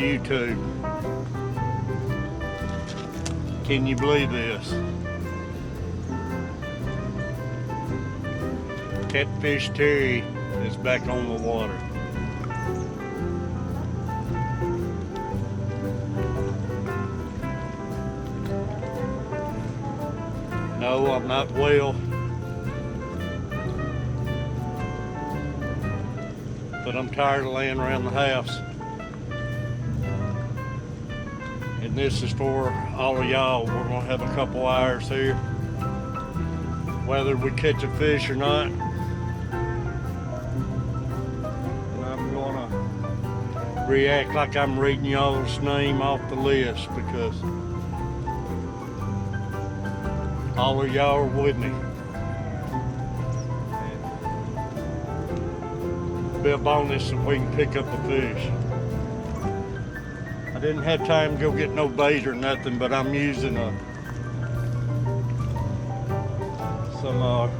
YouTube. Can you believe this? Catfish Terry is back on the water. No, I'm not well, but I'm tired of laying around the house. And this is for all of y'all. We're gonna have a couple hours here, whether we catch a fish or not. And I'm gonna react like I'm reading y'all's name off the list because all of y'all are with me. Be a bonus if we can pick up a fish. I didn't have time to go get no bait or nothing, but I'm using some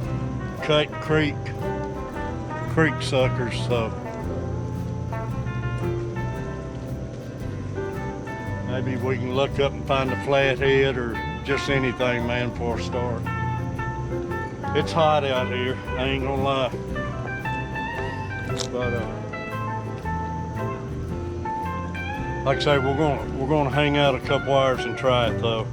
cut creek suckers, so maybe we can look up and find a flathead or just anything, man, for a start. It's hot out here, I ain't gonna lie. But like I say, we're gonna hang out a couple hours and try it though.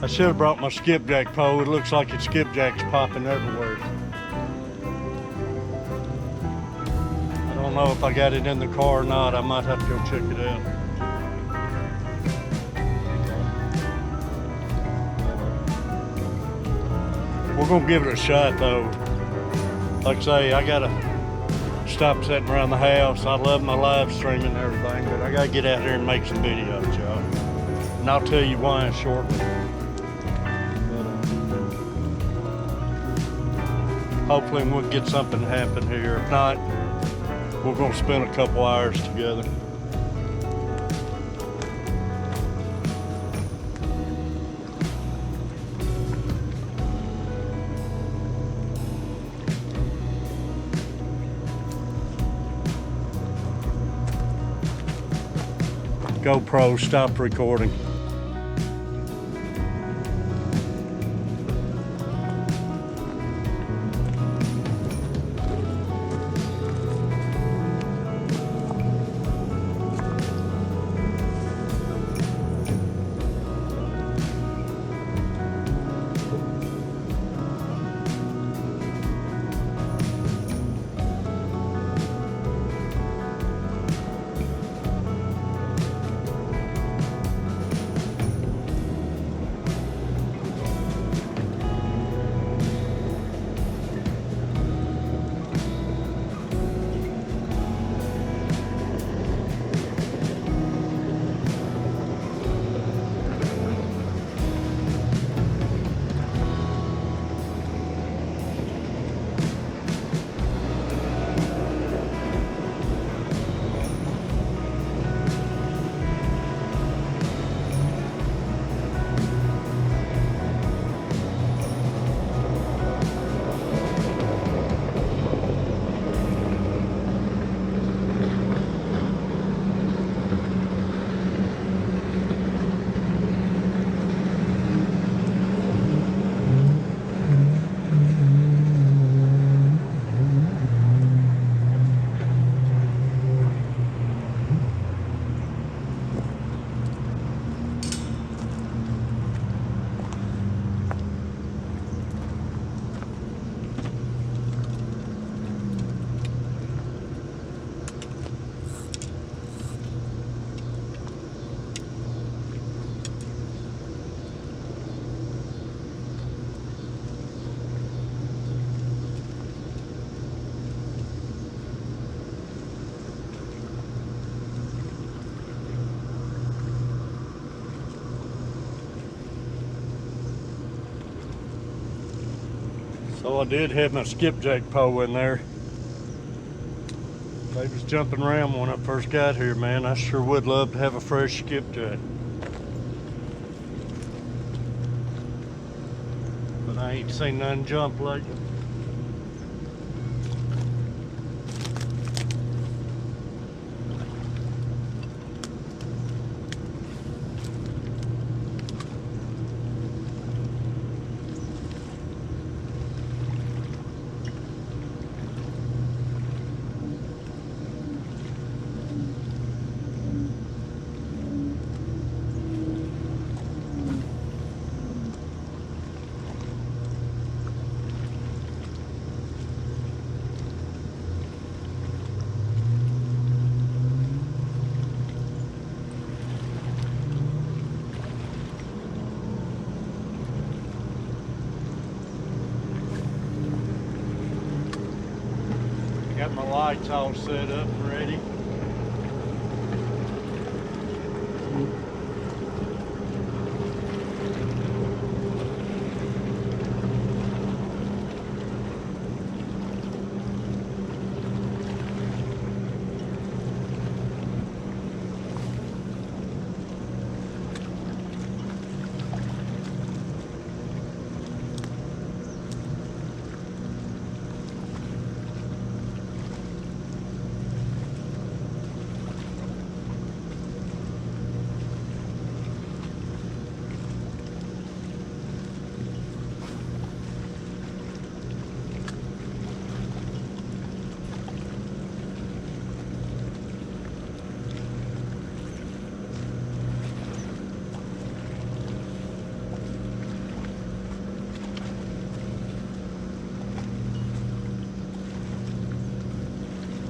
I should have brought my skipjack pole. It looks like it's skipjacks popping everywhere. I don't know if I got it in the car or not. I might have to go check it out. We're gonna give it a shot though. Like I say, I gotta stop sitting around the house. I love my live streaming and everything, but I gotta get out here and make some videos, y'all. And I'll tell you why shortly. Hopefully we'll get something to happen here. If not, we're gonna spend a couple hours together. GoPro, stop recording. So I did have my skipjack pole in there. They was jumping around when I first got here, man. I sure would love to have a fresh skipjack. But I ain't seen none jump lately. Got my lights all set up and ready.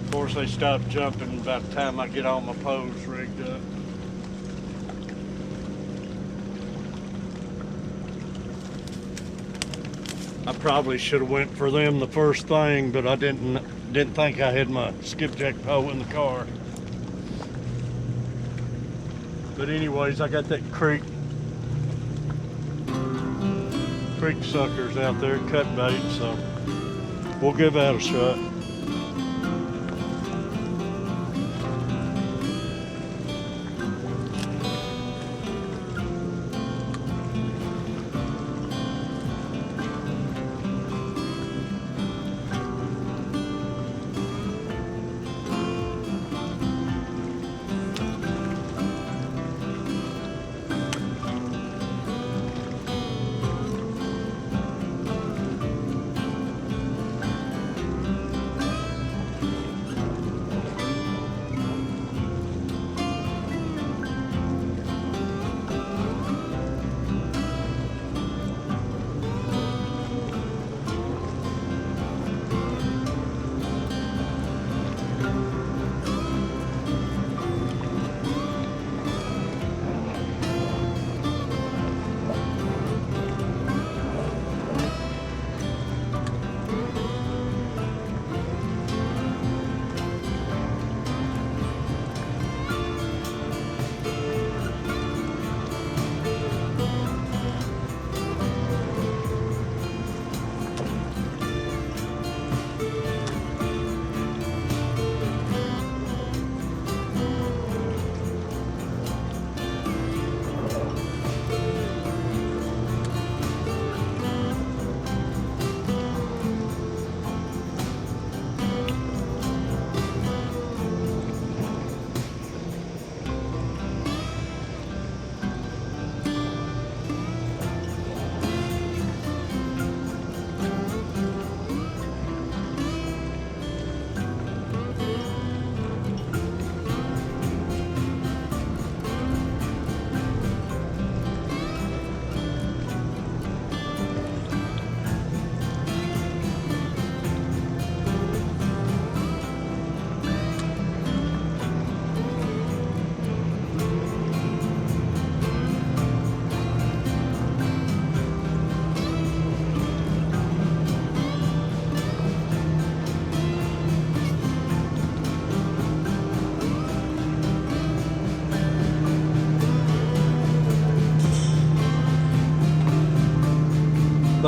Of course, they stop jumping about the time I get all my poles rigged up. I probably should have went for them the first thing, but I didn't think I had my skipjack pole in the car. But anyways, I got that creek suckers out there cut bait, so we'll give that a shot.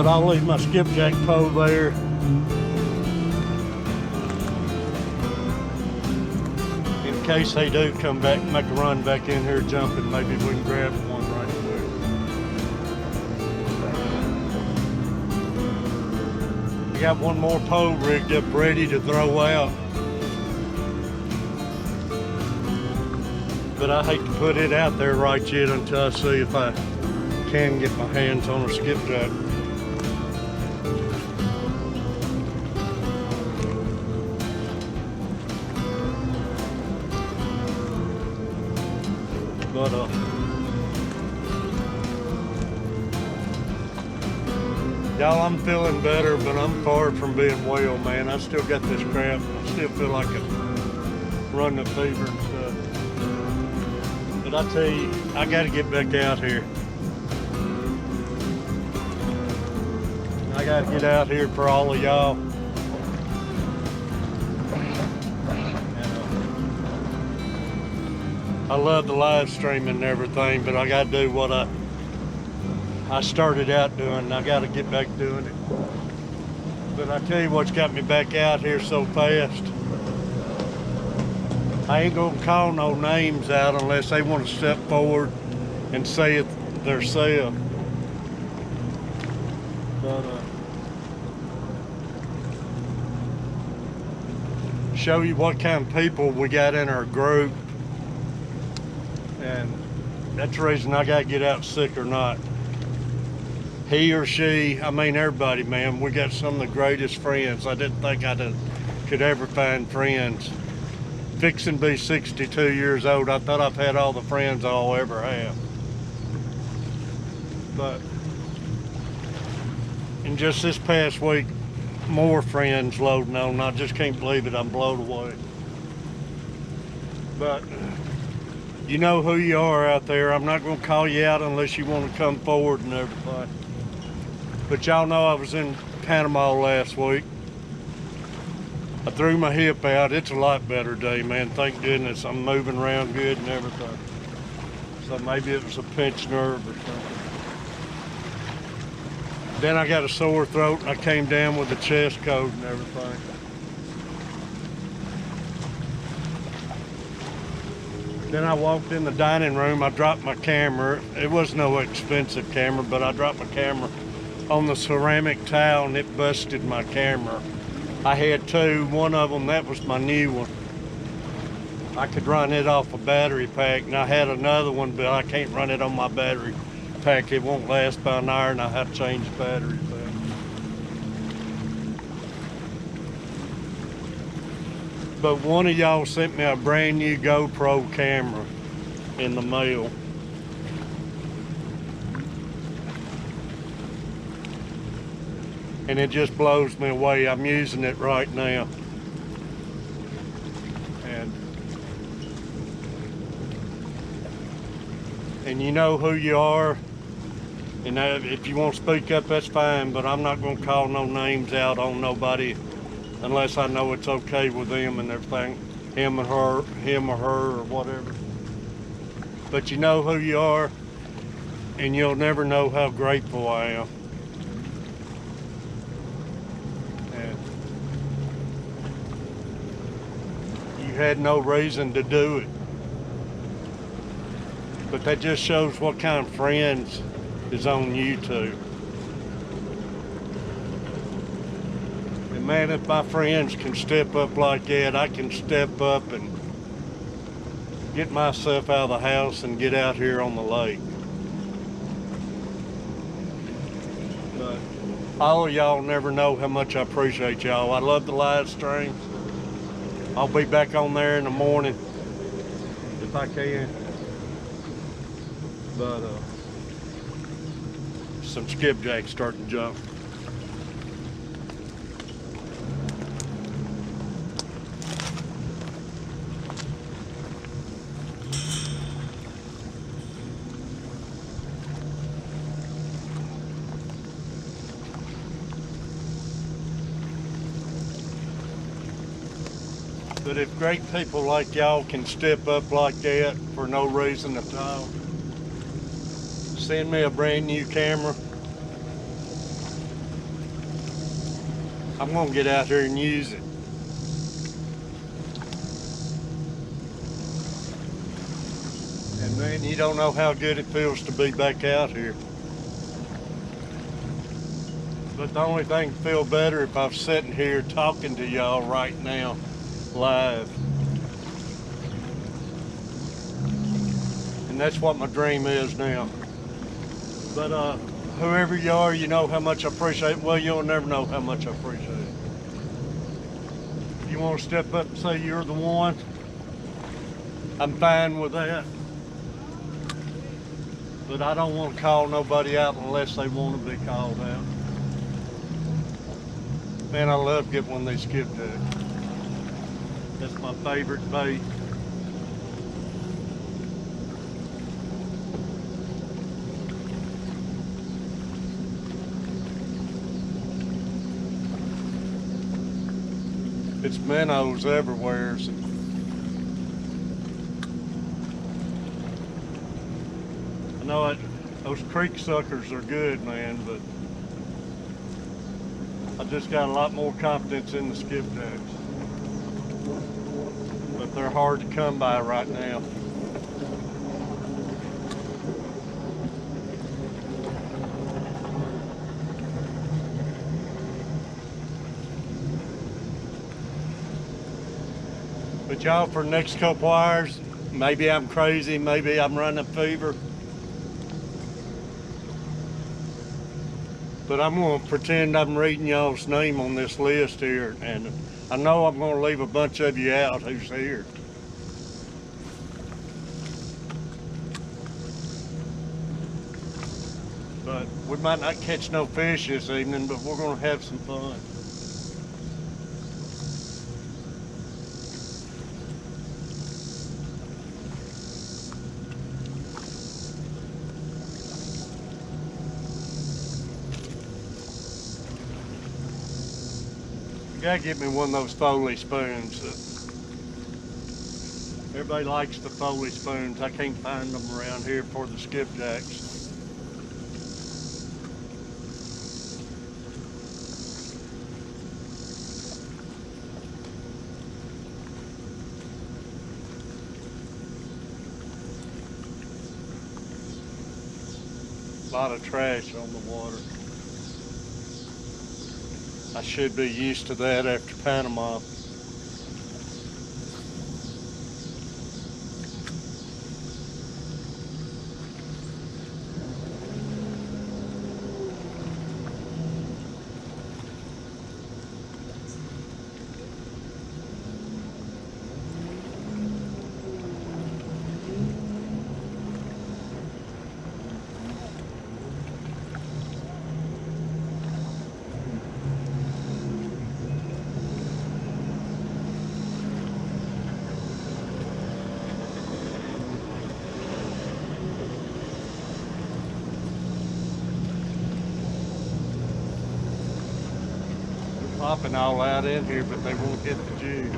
But I'll leave my skipjack pole there. In case they do come back, make a run back in here jumping, maybe we can grab one right quick. I got one more pole rigged up ready to throw out. But I hate to put it out there right yet until I see if I can get my hands on a skipjack. But y'all, I'm feeling better, but I'm far from being well, man. I still got this cramp. I still feel like I'm running a fever and stuff. But I tell you, I got to get back out here. I got to get out here for all of y'all. I love the live streaming and everything, but I got to do what I started out doing. I got to get back doing it. But I tell you what's got me back out here so fast. I ain't gonna call no names out unless they want to step forward and say it themselves. But show you what kind of people we got in our group. And that's the reason I gotta get out sick or not. He or she, I mean everybody, man, we got some of the greatest friends. I didn't think could ever find friends. Fixing to be 62 years old, I thought I've had all the friends I'll ever have. But in just this past week, more friends loading on. I just can't believe it, I'm blown away. But you know who you are out there. I'm not going to call you out unless you want to come forward and everything. But y'all know I was in Panama last week. I threw my hip out. It's a lot better today, man. Thank goodness. I'm moving around good and everything. So maybe it was a pinched nerve or something. Then I got a sore throat and I came down with a chest cold and everything. Then I walked in the dining room. I dropped my camera. It was no expensive camera, but I dropped my camera on the ceramic tile and it busted my camera. I had two. One of them, that was my new one. I could run it off a battery pack, and I had another one, but I can't run it on my battery pack. It won't last about an hour, and I have to change batteries out. But one of y'all sent me a brand new GoPro camera in the mail. And it just blows me away. I'm using it right now. And you know who you are. And if you want to speak up, that's fine, but I'm not going to call no names out on nobody unless I know it's okay with them and everything. Him or her, or whatever. But you know who you are, and you'll never know how grateful I am. You had no reason to do it. But that just shows what kind of friends is on YouTube. And man, if my friends can step up like that, I can step up and get myself out of the house and get out here on the lake. But all of y'all never know how much I appreciate y'all. I love the live streams. I'll be back on there in the morning if I can. But some skipjacks starting to jump. But if great people like y'all can step up like that for no reason at all, send me a brand new camera I'm gonna get out here and use it. And man, you don't know how good it feels to be back out here. But the only thing to feel better if I'm sitting here talking to y'all right now, live. And that's what my dream is now. But whoever you are, you know how much I appreciate it. Well, you'll never know how much I appreciate it. If you want to step up and say you're the one, I'm fine with that. But I don't want to call nobody out unless they want to be called out. Man, I love getting one of these skipjacks. That's my favorite bait. It's minnows everywhere. I know those creek suckers are good, man, but I just got a lot more confidence in the skipjacks. But they're hard to come by right now. But y'all, for the next couple hours, maybe I'm crazy, maybe I'm running a fever. But I'm going to pretend I'm reading y'all's name on this list here, and I know I'm going to leave a bunch of you out who's here. But we might not catch no fish this evening, but we're going to have some fun. You gotta get me one of those Foley spoons. Everybody likes the Foley spoons. I can't find them around here for the skipjacks. A lot of trash on the water. I should be used to that after Panama. Popping all out in here, but they won't hit the jig.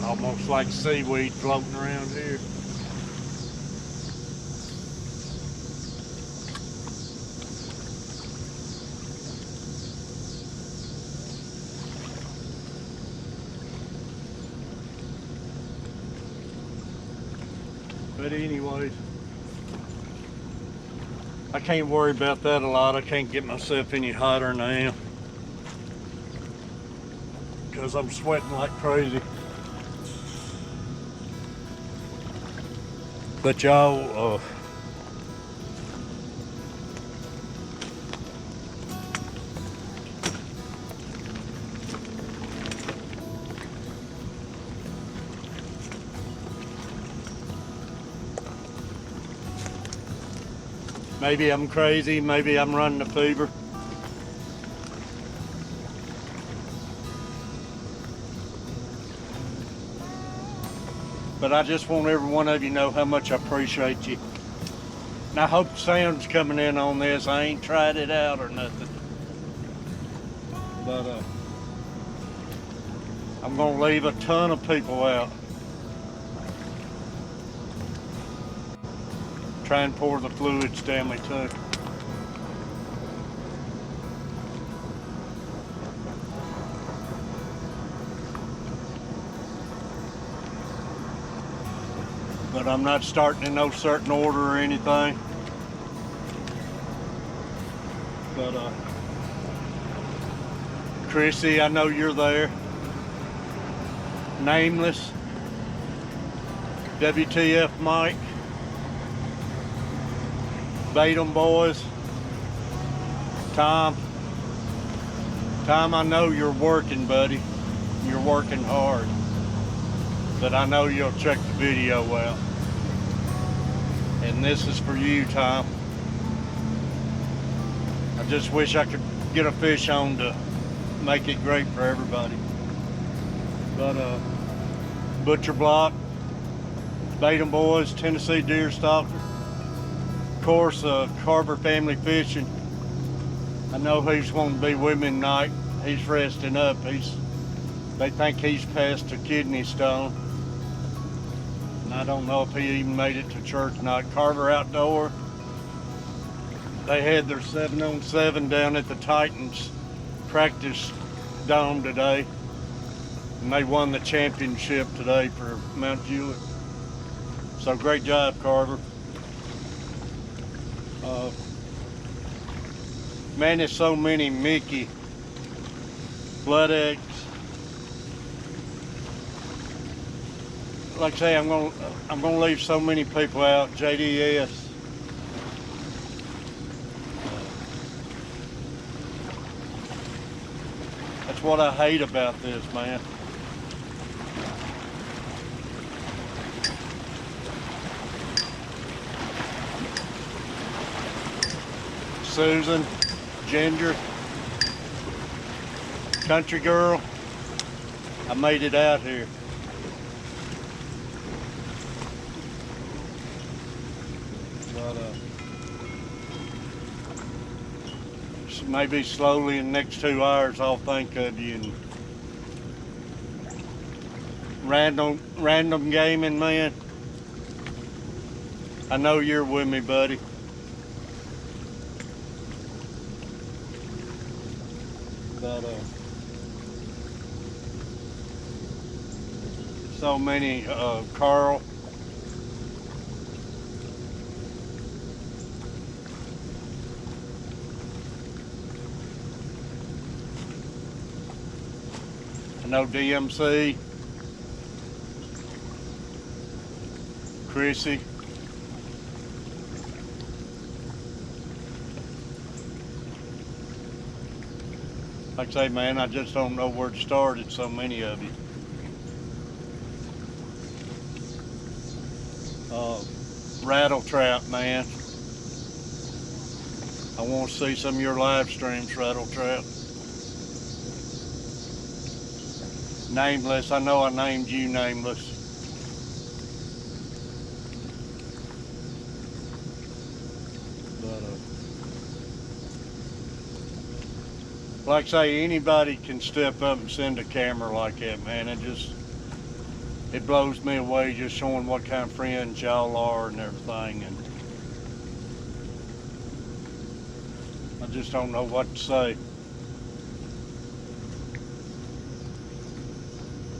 Almost like seaweed floating around here. But anyways, I can't worry about that a lot. I can't get myself any hotter than I am, because I'm sweating like crazy. But y'all, Maybe I'm crazy, maybe I'm running a fever. But I just want every one of you to know how much I appreciate you. And I hope the sound's coming in on this. I ain't tried it out or nothing. But I'm gonna leave a ton of people out. Try and pour the fluids down me too. But I'm not starting in no certain order or anything. But Chrissy, I know you're there. Nameless, WTF Mike, Batum boys, Tom, I know you're working, buddy. You're working hard. But I know you'll check the video out. And this is for you, Tom. I just wish I could get a fish on to make it great for everybody. But Butcher Block, Batum Boys, Tennessee Deer Stalker, of course Carver Family Fishing. I know he's wanting to be with me tonight. He's resting up. They think he's passed a kidney stone. And I don't know if he even made it to church tonight. Carver Outdoor, they had their 7-on-7 down at the Titans practice dome today. And they won the championship today for Mount Juliet. So great job, Carver. Man, there's so many Mickey, Blood X. Like I say, I'm gonna leave so many people out. JDS. That's what I hate about this, man. Susan, Ginger, Country Girl, I made it out here. But maybe slowly in the next 2 hours I'll think of you. And random gaming, man, I know you're with me, buddy. But so many, Carl, I know DMC, Chrissy, like I say, man, I just don't know where to start. It's so many of you. Rattle Trap, man. I want to see some of your live streams, Rattle Trap. Nameless, I know I named you Nameless. But like I say, anybody can step up and send a camera like that, man. It blows me away just showing what kind of friends y'all are and everything. And I just don't know what to say.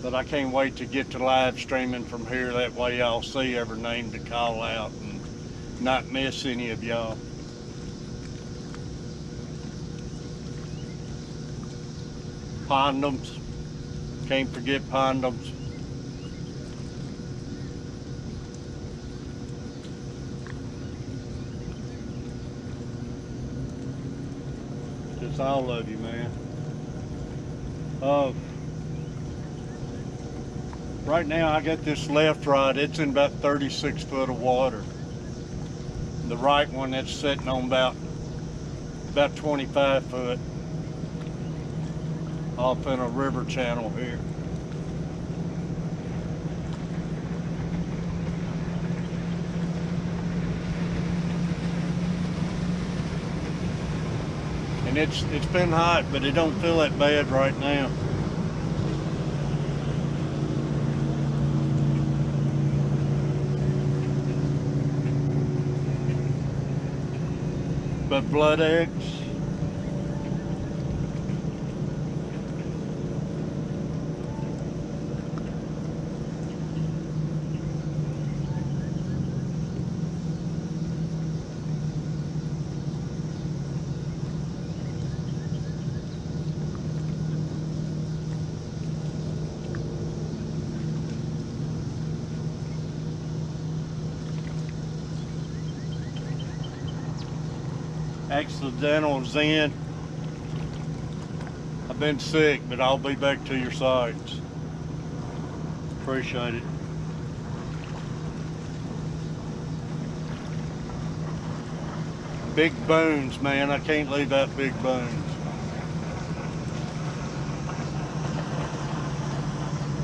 But I can't wait to get to live streaming from here. That way y'all see every name to call out and not miss any of y'all. Condoms. Can't forget condoms. Just all of you, man. Right now I got this left rod. It's in about 36 foot of water. The right one that's sitting on about 25 foot off in a river channel here. And it's been hot, but it don't feel that bad right now. But blood eggs, accidental Zen. I've been sick, but I'll be back to your sides. Appreciate it. Big boons, man. I can't leave out big boons.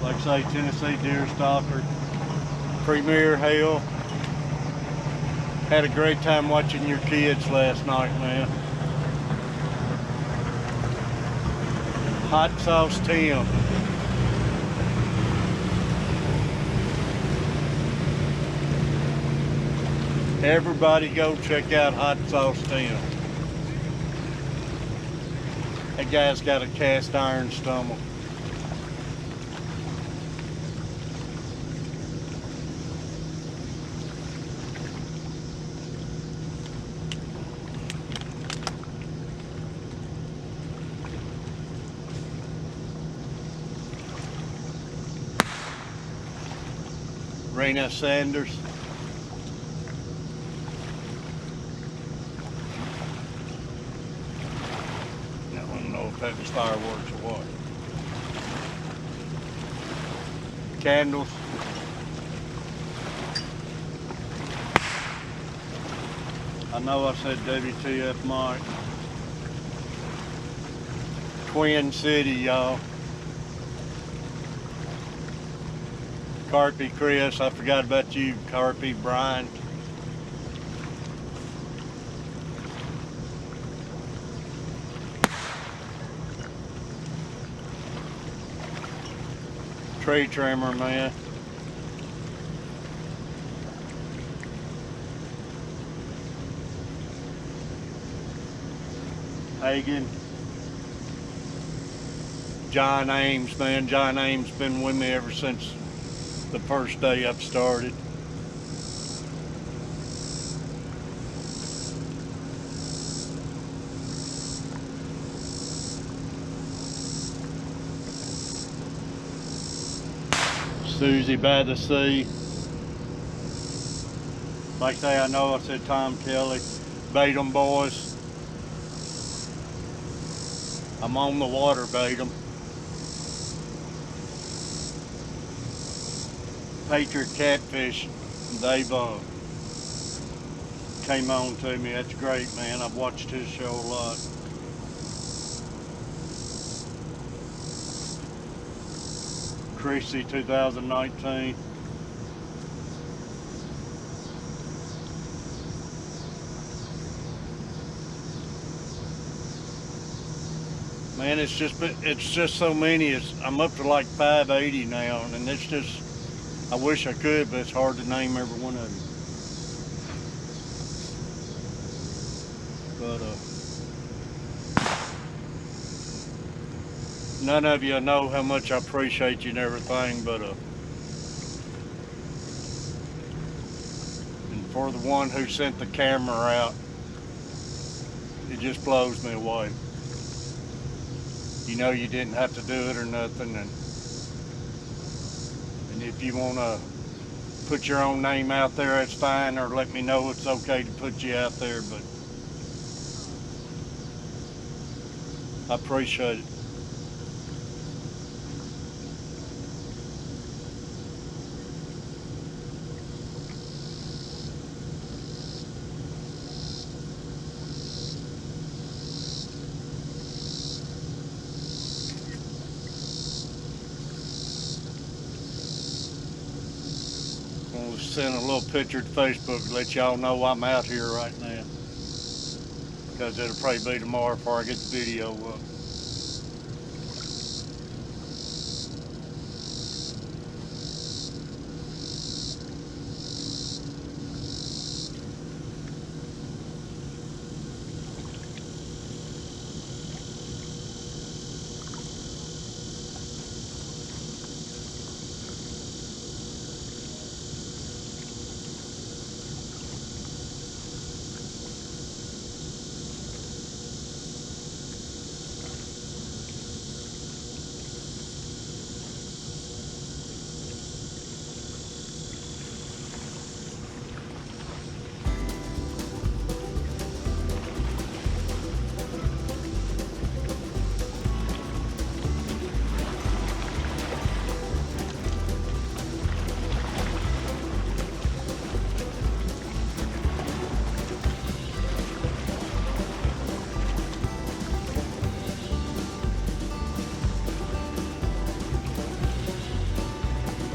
Like I say, Tennessee deer stalker, Premier Hale. Had a great time watching your kids last night, man. Hot Sauce Tim. Everybody go check out Hot Sauce Tim. That guy's got a cast iron stomach. Rena Sanders. I don't know if that was fireworks or what. Candles. I know I said WTF Mike. Twin City, y'all. Carpy Chris, I forgot about you, Carpy Brian. Tree trimmer, man. Hagen. John Ames, man. John Ames been with me ever since the first day I've started. Susie by the Sea. Like they, I know I said Tom Kelly. Bait 'em, boys. I'm on the water, bait 'em. Patriot Catfish, they've came on to me. That's great, man. I've watched his show a lot. Creasy 2019. Man, it's just so many. I'm up to like 580 now, and it's just, I wish I could, but it's hard to name every one of them. But none of you know how much I appreciate you and everything, but and for the one who sent the camera out, it just blows me away. You know you didn't have to do it or nothing, and if you want to put your own name out there, that's fine, or let me know it's okay to put you out there, but I appreciate it. to send a little picture to Facebook to let y'all know I'm out here right now. Because it'll probably be tomorrow before I get the video up.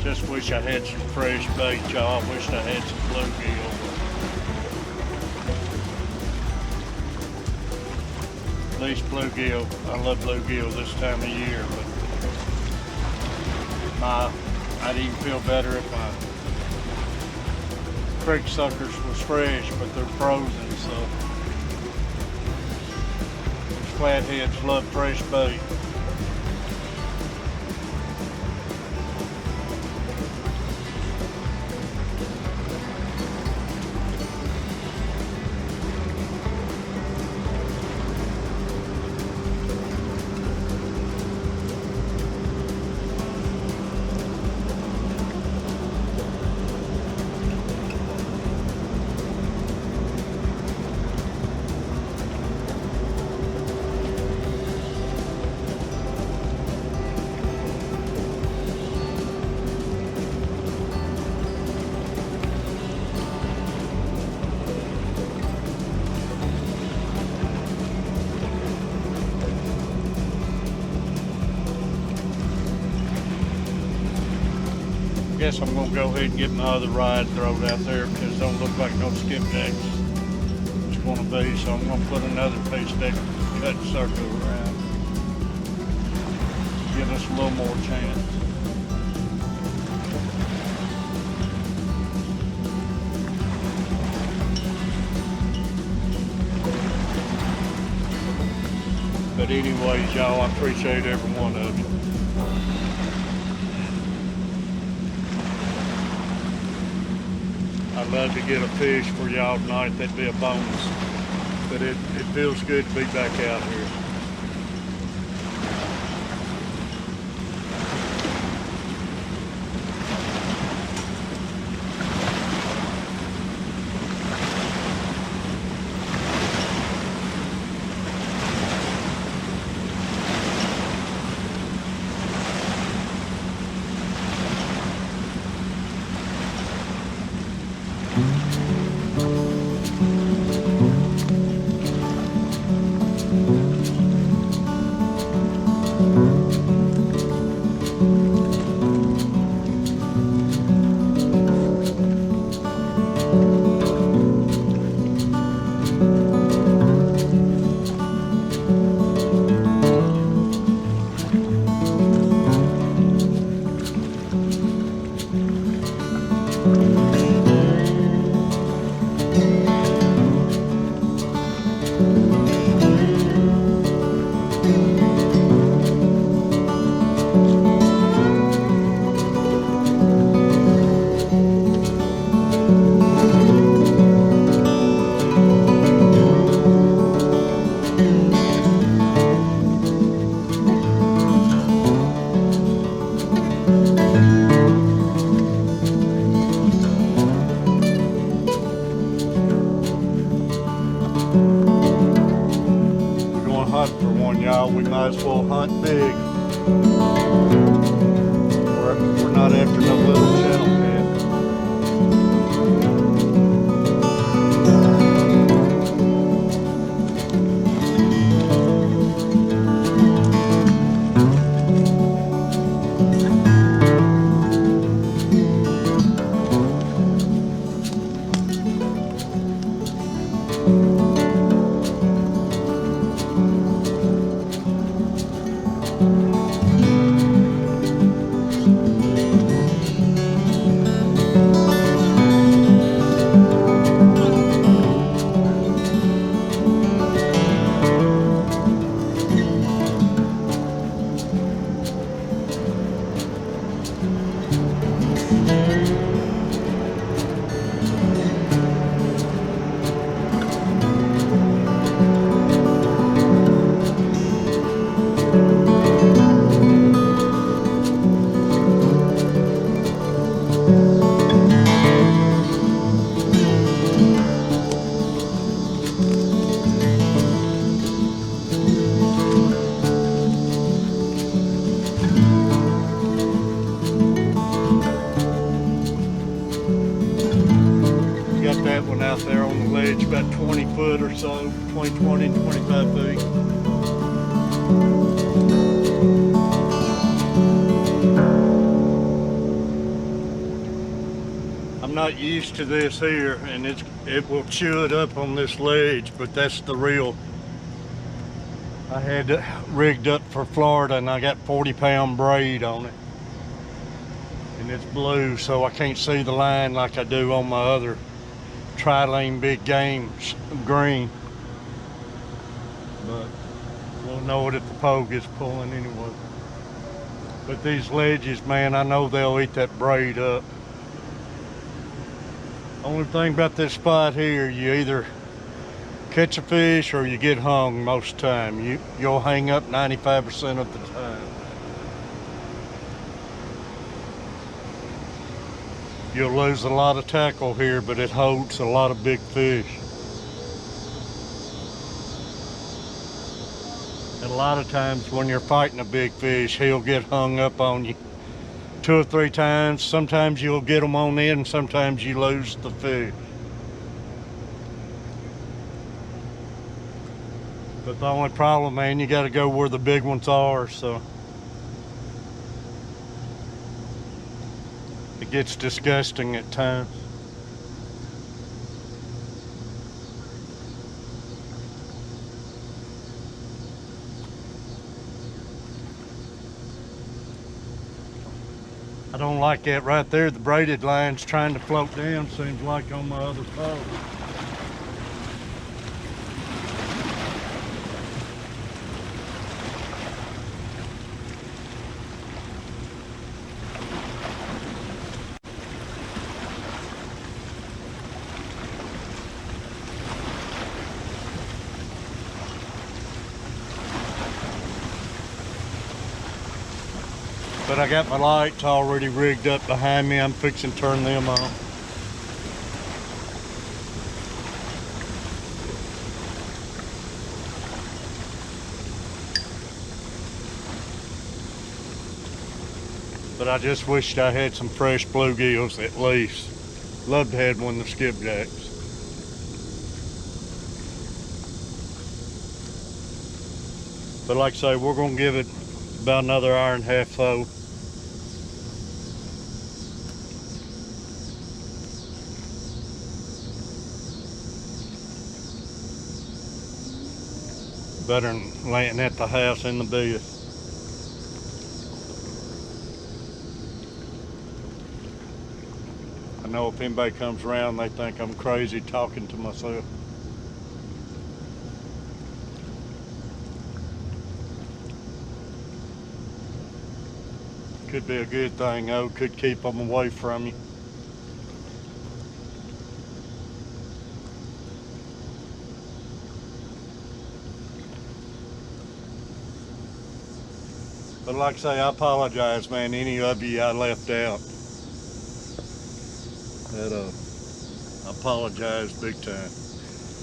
Just wish I had some fresh bait, y'all. I wished I had some bluegill. At least bluegill. I love bluegill this time of year, but I'd even feel better if my creek suckers was fresh, but they're frozen, so flatheads love fresh bait. Guess I'm gonna go ahead and get my other rod thrown out there because it don't look like no skipjack it's gonna be. So I'm gonna put another piece of that cut circle around. Give us a little more chance. But anyways, y'all, I appreciate every one of you. I'd love to get a fish for y'all tonight. That'd be a bonus. But it feels good to be back out here. Hunt for one, y'all. We might as well hunt big. We're not after no little channel cat. Got that one out there on the ledge, about 20 foot or so, between 20 and 25 feet. I'm not used to this here, and it will chew it up on this ledge, but that's the real. I had it rigged up for Florida, and I got 40-pound braid on it. And it's blue, so I can't see the line like I do on my other tri-lane big games green, but we'll know it if the pole gets pulling anyway. But these ledges, man, I know they'll eat that braid up. Only thing about this spot here, you either catch a fish or you get hung most of the time. You'll hang up 95% of the time. You'll lose a lot of tackle here, but it holds a lot of big fish. And a lot of times when you're fighting a big fish, he'll get hung up on you 2 or 3 times. Sometimes you'll get them on in, sometimes you lose the fish. But the only problem, man, you got to go where the big ones are, so it gets disgusting at times. I don't like that right there. The braided line's trying to float down, seems like on my other pole. But I got my lights already rigged up behind me. I'm fixing to turn them on. But I just wished I had some fresh bluegills at least. Love to have one of the skipjacks. But like I say, we're gonna give it about another hour and a half though. Better than laying at the house in the bed. I know if anybody comes around, they think I'm crazy talking to myself. Could be a good thing though, could keep them away from you. But like I say, I apologize, man, any of you I left out. I apologize big time.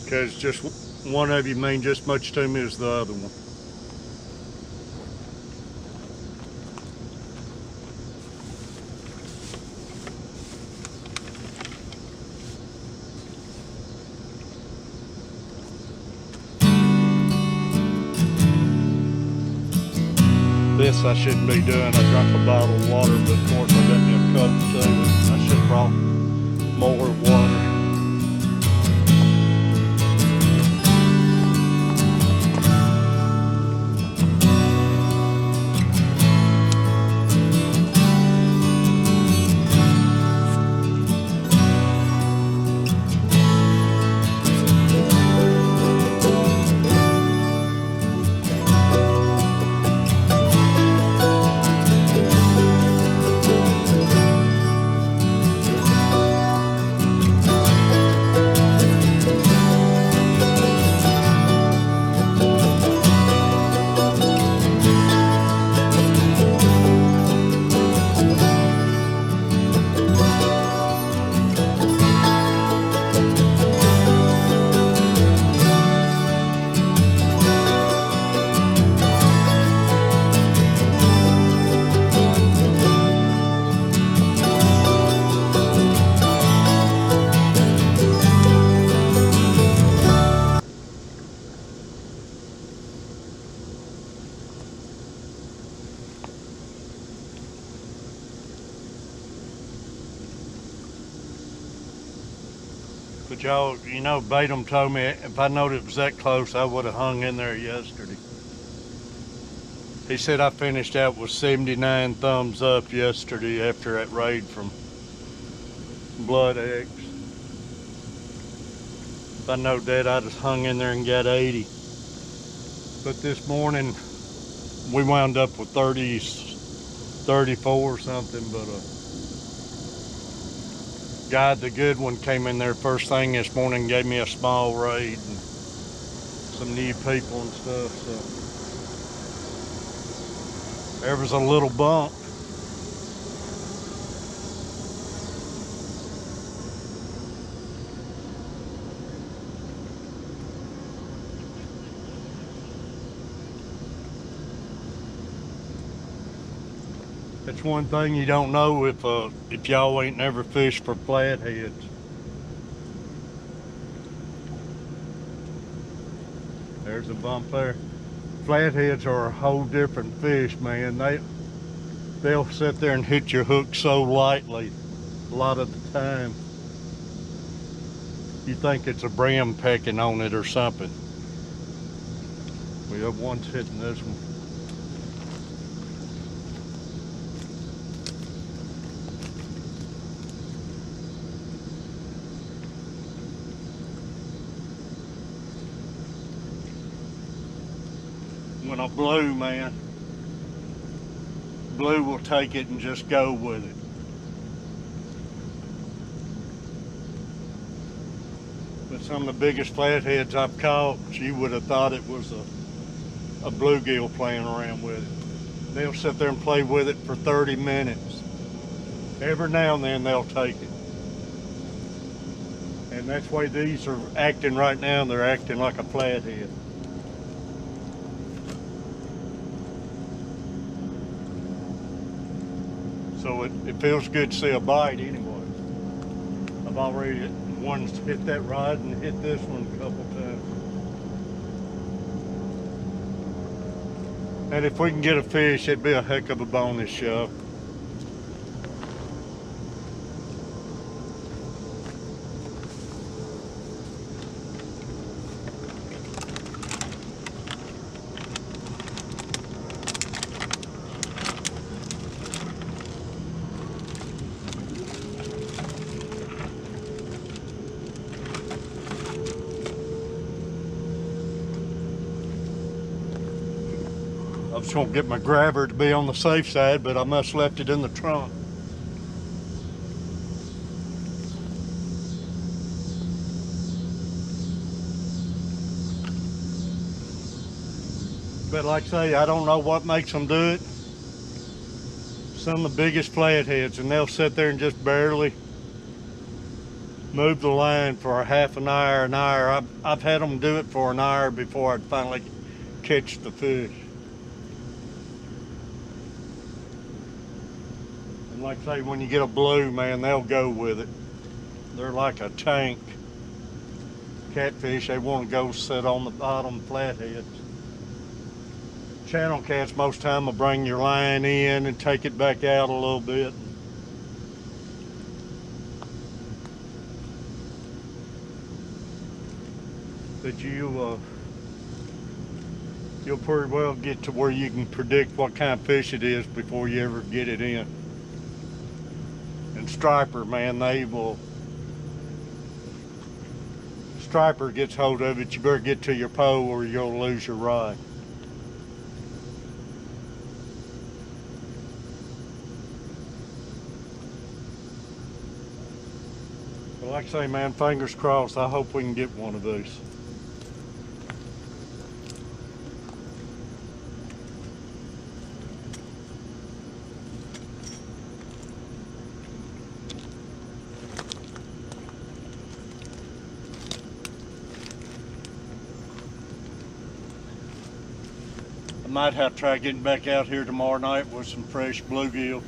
Because just one of you mean just as much to me as the other one. This I shouldn't be doing. I drank a bottle of water, but of course I got me a cup too. I should have brought more water. But y'all, you know, Batum told me if I knowed it was that close, I would have hung in there yesterday. He said I finished out with 79 thumbs up yesterday after that raid from Blood X. If I knowed that, I'd have hung in there and got 80. But this morning, we wound up with 34 or something, but God, the good one, came in there first thing this morning and gave me a small raid and some new people and stuff, so there was a little bump. That's one thing you don't know if y'all ain't never fished for flatheads. There's a bump there. Flatheads are a whole different fish, man. They'll sit there and hit your hook so lightly a lot of the time. You think it's a brim pecking on it or something. We have one's hitting this one. When a blue, man, blue will take it and just go with it. But some of the biggest flatheads I've caught, you would have thought it was a bluegill playing around with it. They'll sit there and play with it for 30 minutes. Every now and then they'll take it. And that's the way these are acting right now. They're acting like a flathead. So it feels good to see a bite anyway. I've already one's hit that rod and hit this one a couple times. And if we can get a fish, it'd be a heck of a bonus show. I was gonna get my grabber to be on the safe side, but I must have left it in the trunk. But like I say, I don't know what makes them do it. Some of the biggest flatheads, and they'll sit there and just barely move the line for a half an hour. I've had them do it for an hour before I'd finally catch the fish. And like I say, when you get a blue, man, they'll go with it. They're like a tank. Catfish, they want to go sit on the bottom flatheads. Channel cats, most time will bring your line in and take it back out a little bit. But you'll pretty well get to where you can predict what kind of fish it is before you ever get it in. And striper, man, striper gets hold of it, you better get to your pole or you'll lose your rod. But like I say, man, fingers crossed, I hope we can get one of these. I might have to try getting back out here tomorrow night with some fresh bluegills.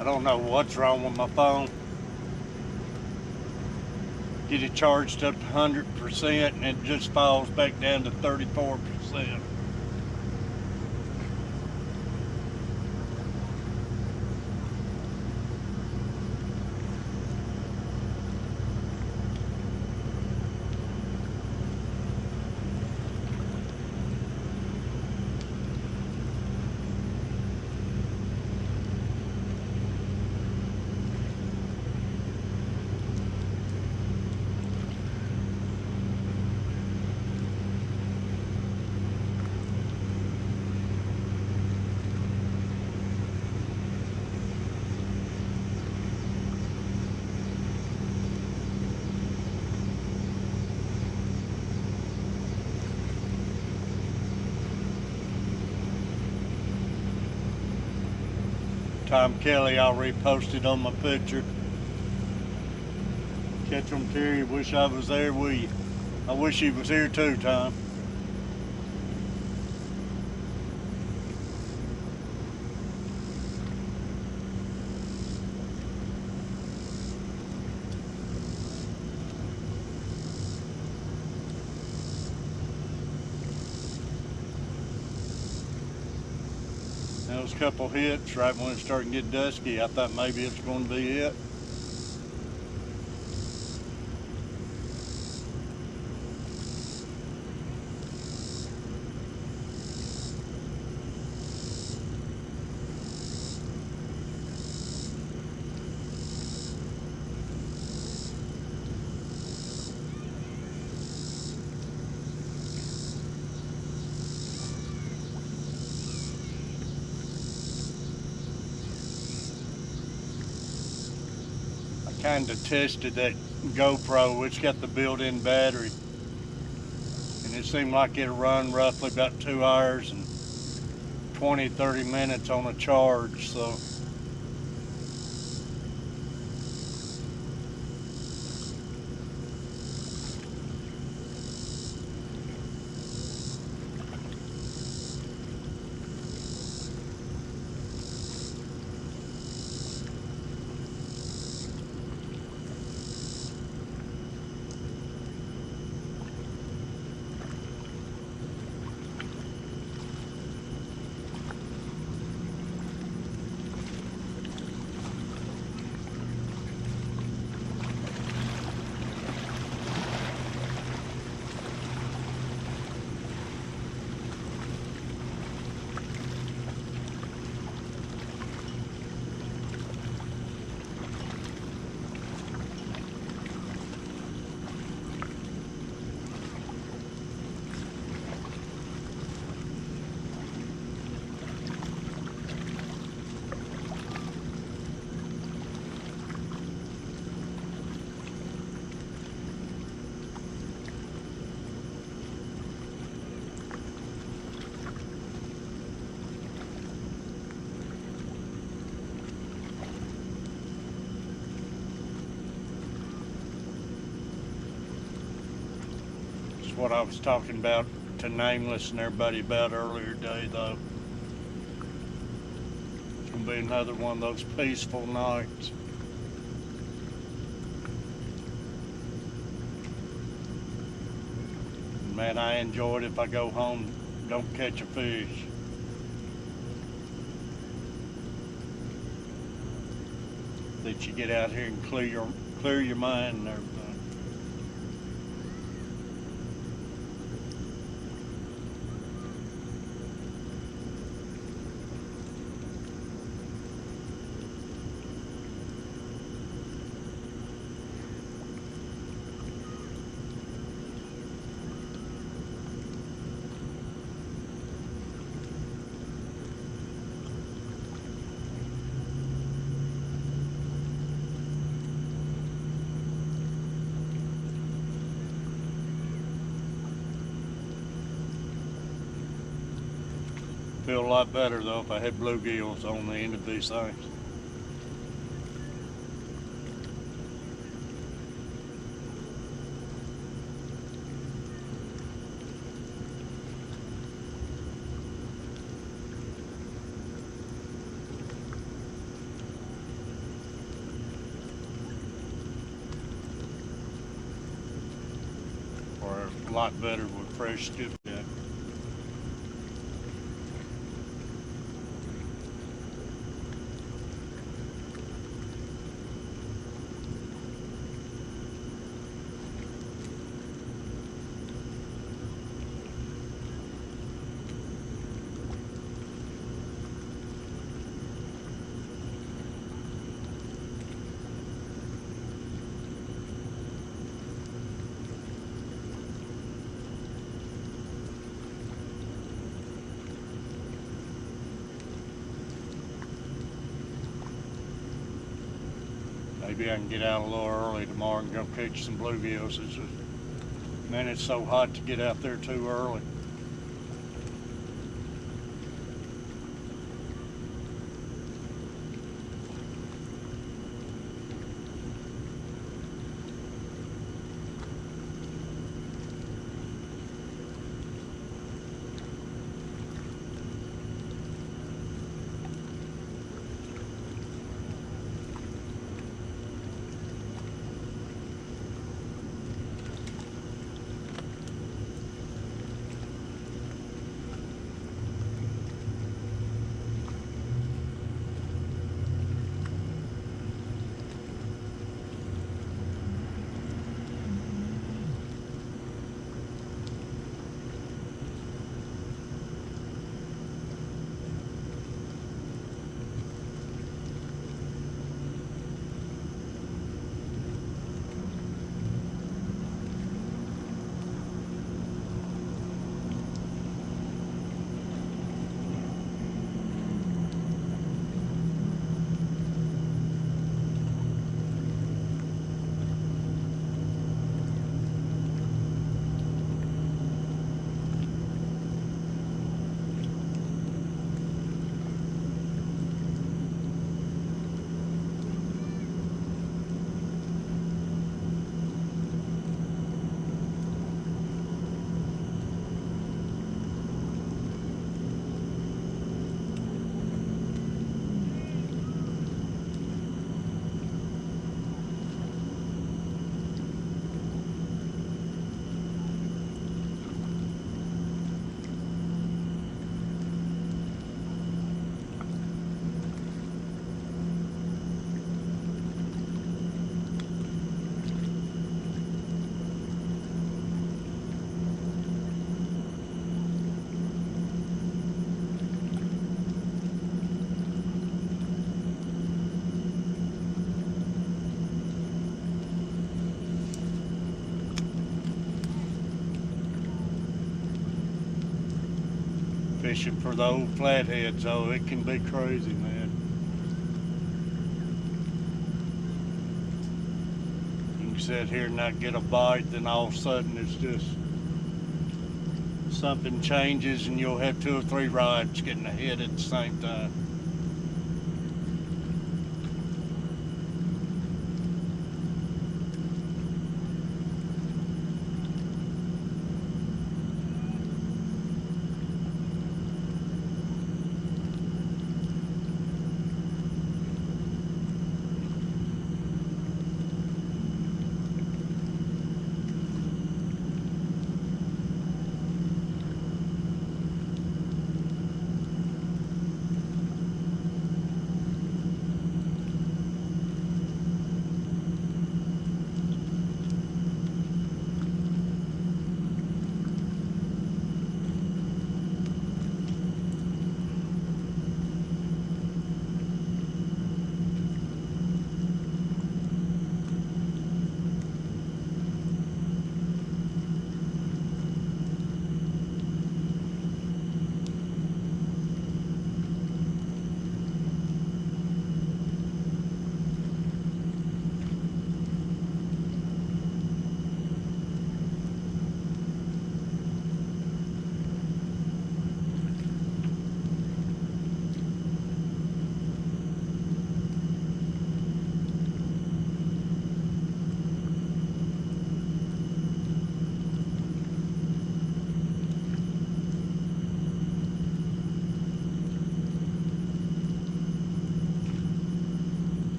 I don't know what's wrong with my phone. Get it charged up to 100% and it just falls back down to 34%. Tom Kelly, I'll repost it on my picture. Catch 'em, Terry. Wish I was there with you. I wish he was here too, Tom. There was a couple hits right when it started to get dusky. I thought maybe it's going to be it. Kind of tested that GoPro. It's got the built-in battery, and it seemed like it'll run roughly about 2 hours and 20-30 minutes on a charge. So it's what I was talking about to Nameless and everybody about earlier today, though. It's going to be another one of those peaceful nights. Man, I enjoy it if I go home, don't catch a fish. That you get out here and clear your mind and everything. Feel a lot better though if I had bluegills on the end of these things. Or a lot better with fresh skipjack. Maybe I can get out a little early tomorrow and go catch some bluegills. Man, it's so hot to get out there too early. fishing for the old flatheads, though. It can be crazy, man. You can sit here and not get a bite, then all of a sudden it's just something changes and you'll have 2 or 3 rods getting a hit at the same time.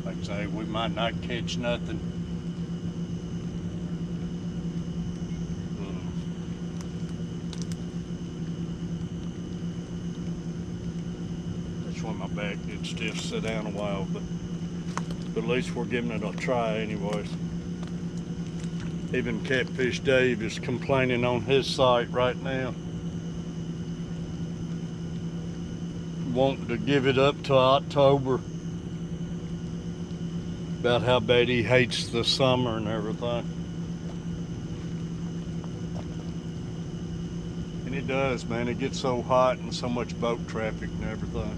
Like I say, we might not catch nothing. That's when my back gets stiff, sit down a while, but at least we're giving it a try anyways. Even Catfish Dave is complaining on his site right now, wanting to give it up to October, about how bad he hates the summer and everything. And it does, man. It gets so hot and so much boat traffic and everything.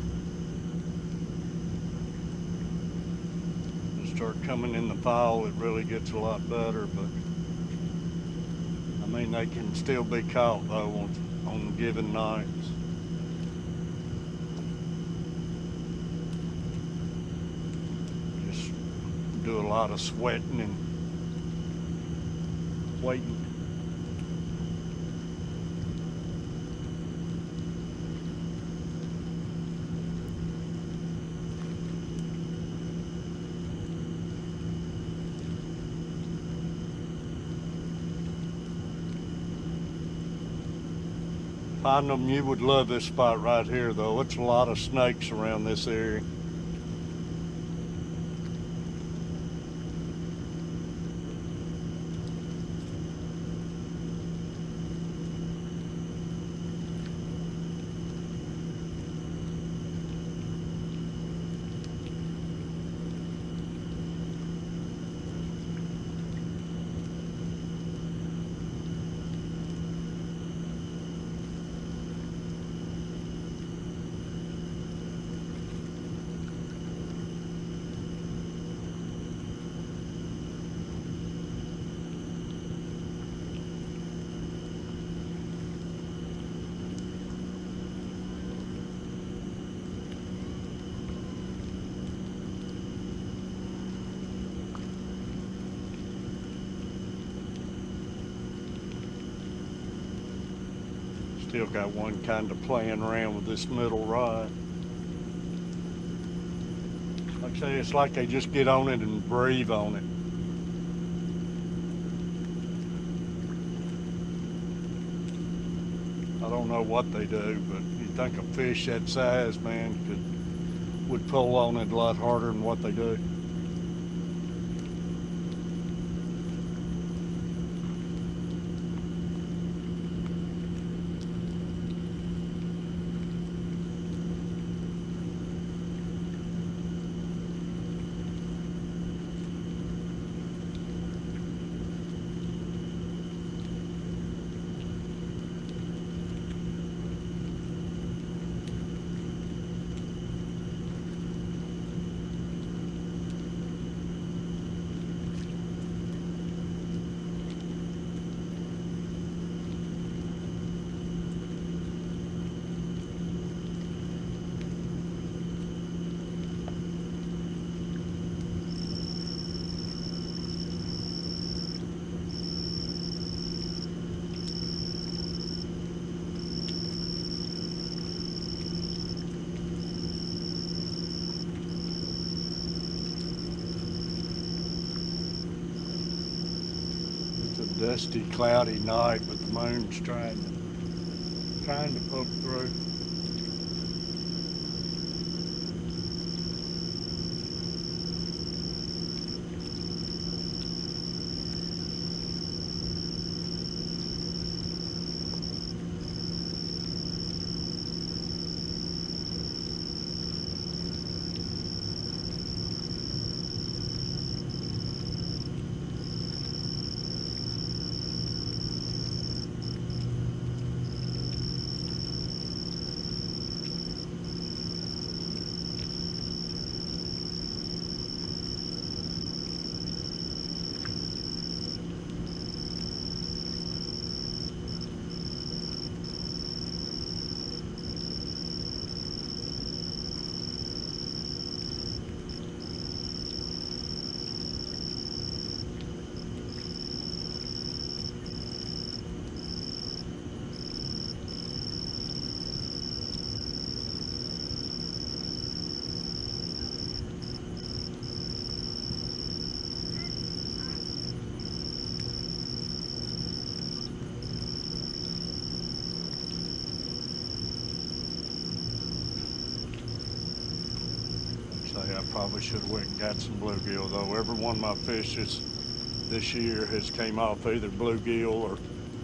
And start coming in the fall, it really gets a lot better, but I mean, they can still be caught though on given nights. Do a lot of sweating and waiting. Find them, you would love this spot right here though. It's a lot of snakes around this area. still got one kind of playing around with this middle rod. Like I say, it's like they just get on it and breathe on it. I don't know what they do, but you'd think a fish that size, man, would pull on it a lot harder than what they do. Dusty, cloudy night, but the moon's trying to poke through. I probably should have went and got some bluegill though. Every one of my fishes this year has came off either bluegill or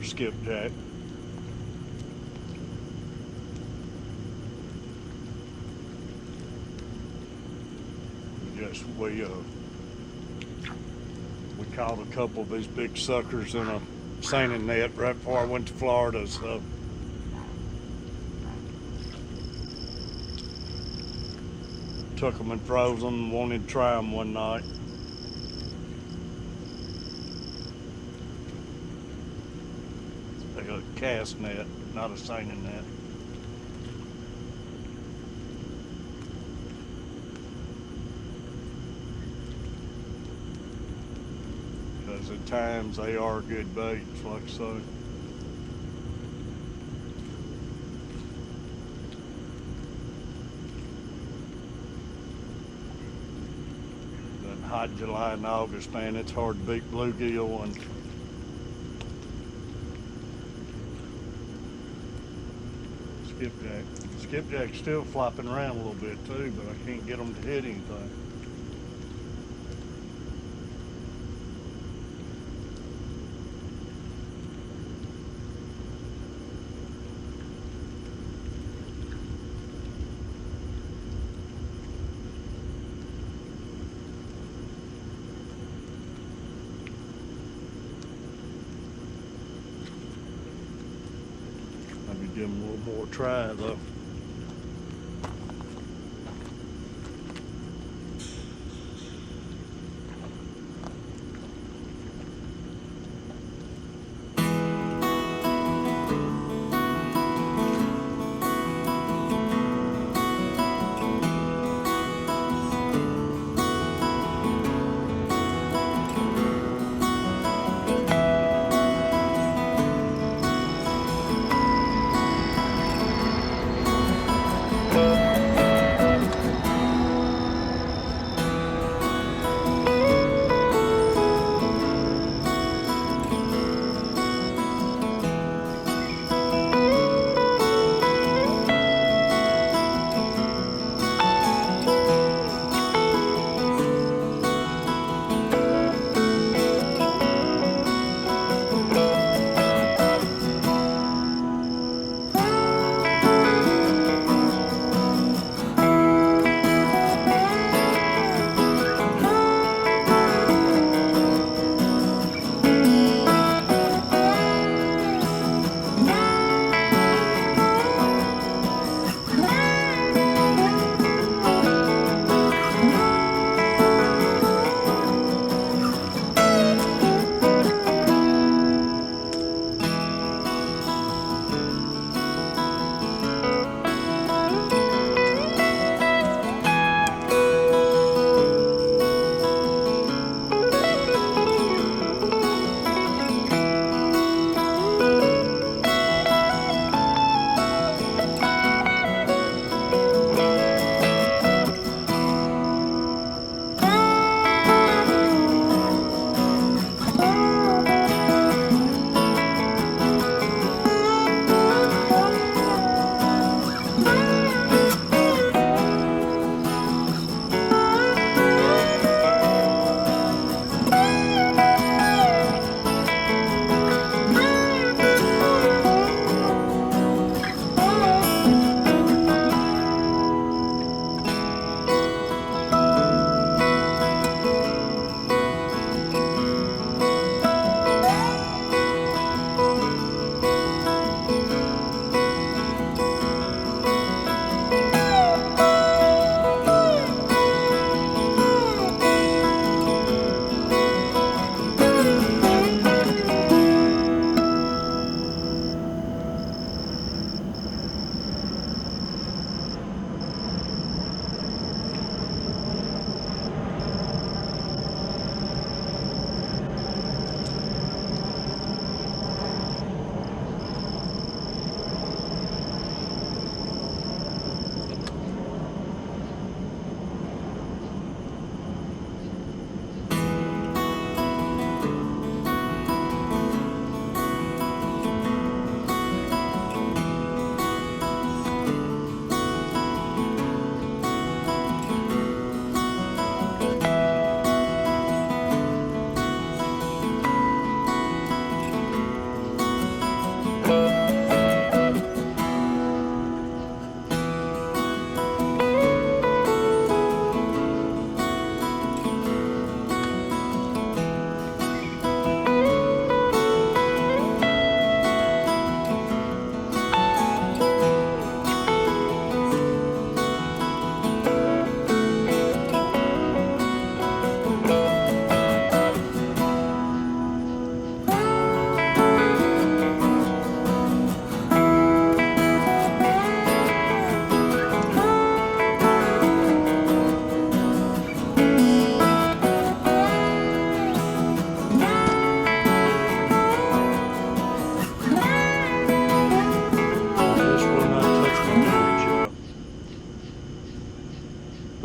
skipjack. We caught a couple of these big suckers in a seining net right before I went to Florida, so took them and froze them and wanted to try them one night. They got a cast net, not a seining net. Because at times they are good baits, like I say. Hot July and August, man, it's hard to beat bluegill, and skipjack. Skipjack's still flopping around a little bit too, but I can't get them to hit anything. Give them a little more try though.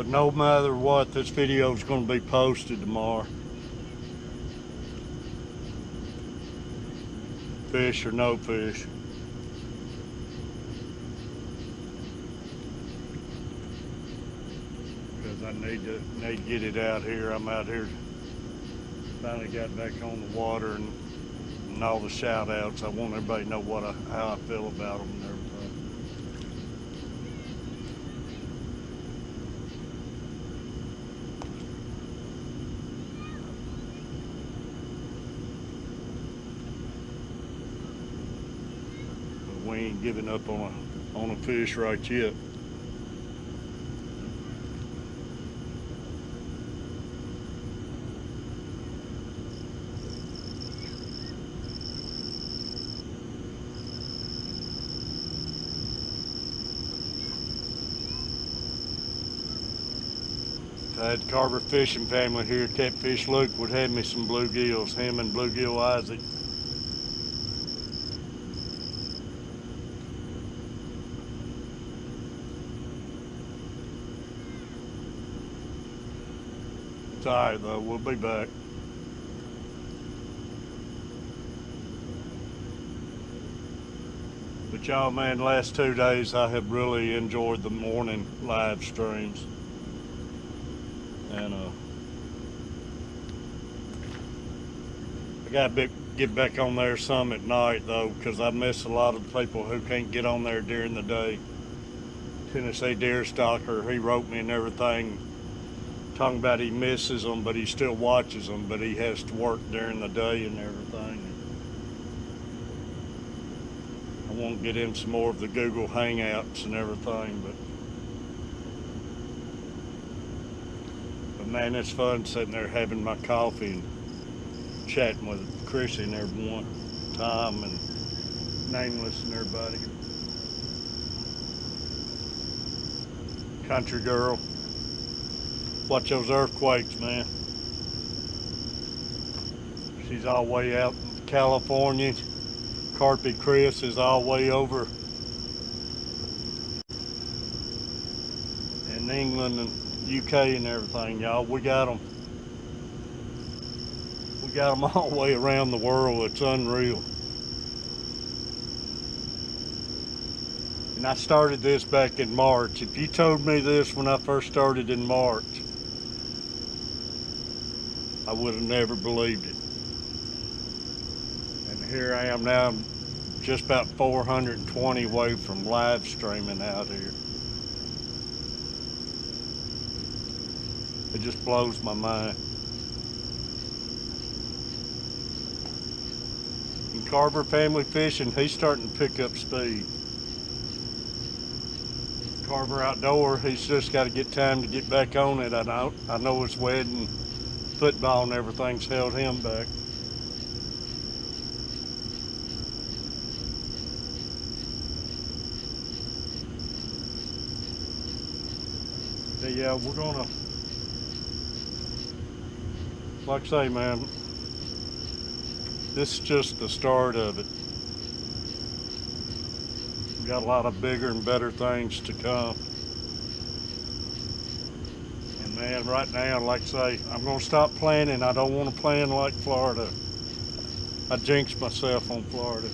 But no matter what, this video is going to be posted tomorrow. Fish or no fish. Because I need to get it out here. I'm out here. Finally got back on the water and all the shout outs. I want everybody to know how I feel about them and everything. But we ain't giving up on a fish right yet. I had Carver fishing family here. Catfish Luke would have me some bluegills, him and bluegill Isaac. It's alright though, we'll be back. But y'all, man, the last 2 days I have really enjoyed the morning live streams. And I gotta get back on there some at night though, because I miss a lot of people who can't get on there during the day. Tennessee Deer Stalker, he wrote me and everything, talking about he misses them, but he still watches them, but he has to work during the day and everything. I want to get in some more of the Google Hangouts and everything, but man, it's fun sitting there having my coffee and chatting with Chrissy and everyone, Tom and Nameless and everybody. Country girl, watch those earthquakes, man. She's all the way out in California. Carpy Chris is all the way over in England and UK and everything, y'all. We got them all the way around the world. It's unreal. And I started this back in March. If you told me this when I first started in March, I would have never believed it. And here I am now, just about 420 away from live streaming out here. It just blows my mind. And Carver Family Fishing, he's starting to pick up speed. Carver Outdoor, he's just got to get time to get back on it. I know his wedding, football and everything's held him back. But yeah, we're gonna, like I say, man, this is just the start of it. We got a lot of bigger and better things to come. And man, right now, like I say, I'm gonna stop planning. I don't want to plan like Florida. I jinxed myself on Florida.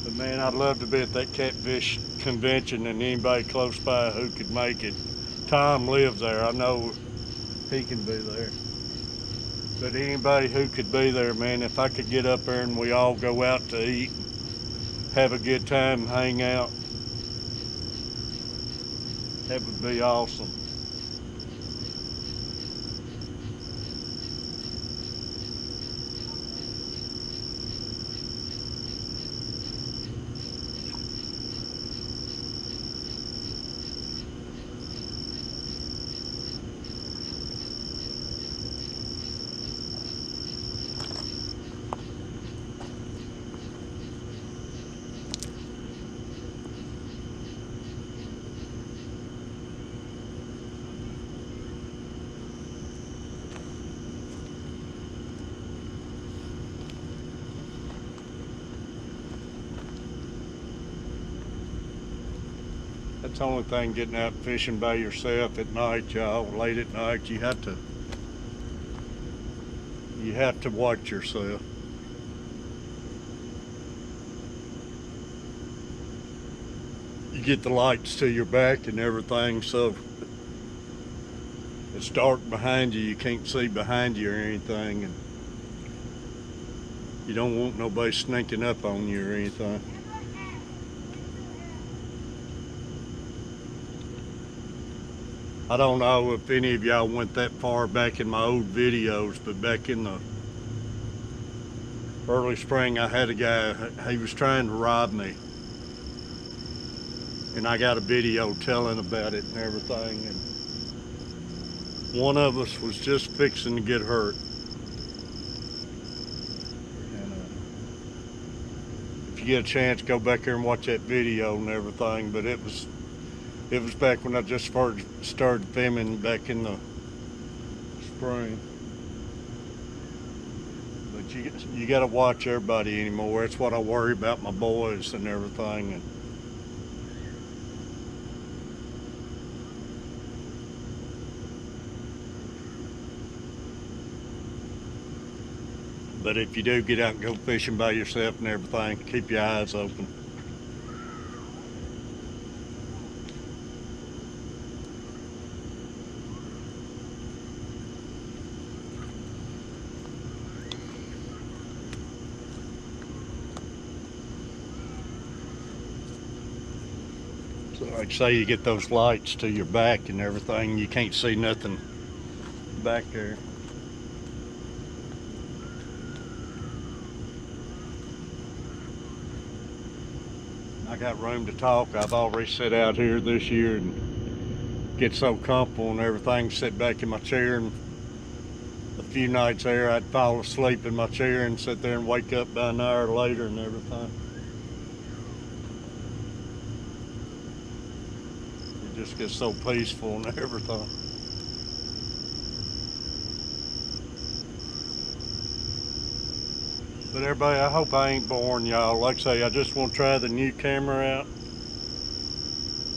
But man, I'd love to be at that Catfish convention, and anybody close by who could make it. Tom lives there. I know he can be there. But anybody who could be there, man, if I could get up there and we all go out to eat, have a good time, hang out, that would be awesome. That's the only thing, getting out fishing by yourself at night, y'all, late at night, you have to watch yourself. You get the lights to your back and everything, so it's dark behind you, you can't see behind you or anything, and you don't want nobody sneaking up on you or anything. I don't know if any of y'all went that far back in my old videos, but back in the early spring, I had a guy, he was trying to rob me. And I got a video telling about it and everything. And one of us was just fixing to get hurt. And if you get a chance, go back there and watch that video and everything. But it was back when I just started filming back in the spring. But you got to watch everybody anymore. That's what I worry about, my boys and everything. And but if you do get out and go fishing by yourself and everything, keep your eyes open. So like say you get those lights to your back and everything, you can't see nothing back there. I got room to talk. I've already sat out here this year and get so comfortable and everything, sit back in my chair, and a few nights there I'd fall asleep in my chair and sit there and wake up about an hour later and everything. It just gets so peaceful and everything. But everybody, I hope I ain't boring y'all. Like I say, I just want to try the new camera out.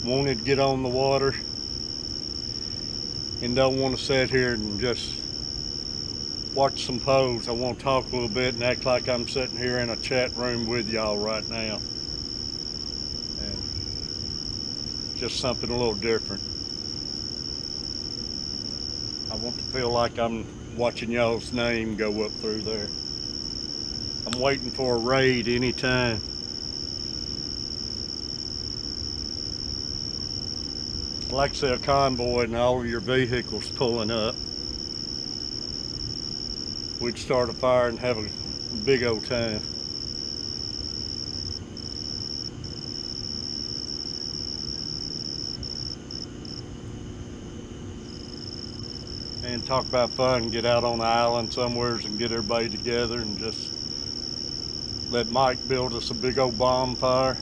Wanted to get on the water and don't want to sit here and just watch some posts. I want to talk a little bit and act like I'm sitting here in a chat room with y'all right now. And just something a little different. I want to feel like I'm watching y'all's name go up through there. I'm waiting for a raid anytime. Like I say, a convoy and all of your vehicles pulling up. We'd start a fire and have a big old time. And talk about fun, get out on the island somewheres and get everybody together and just let Mike build us a big old bonfire.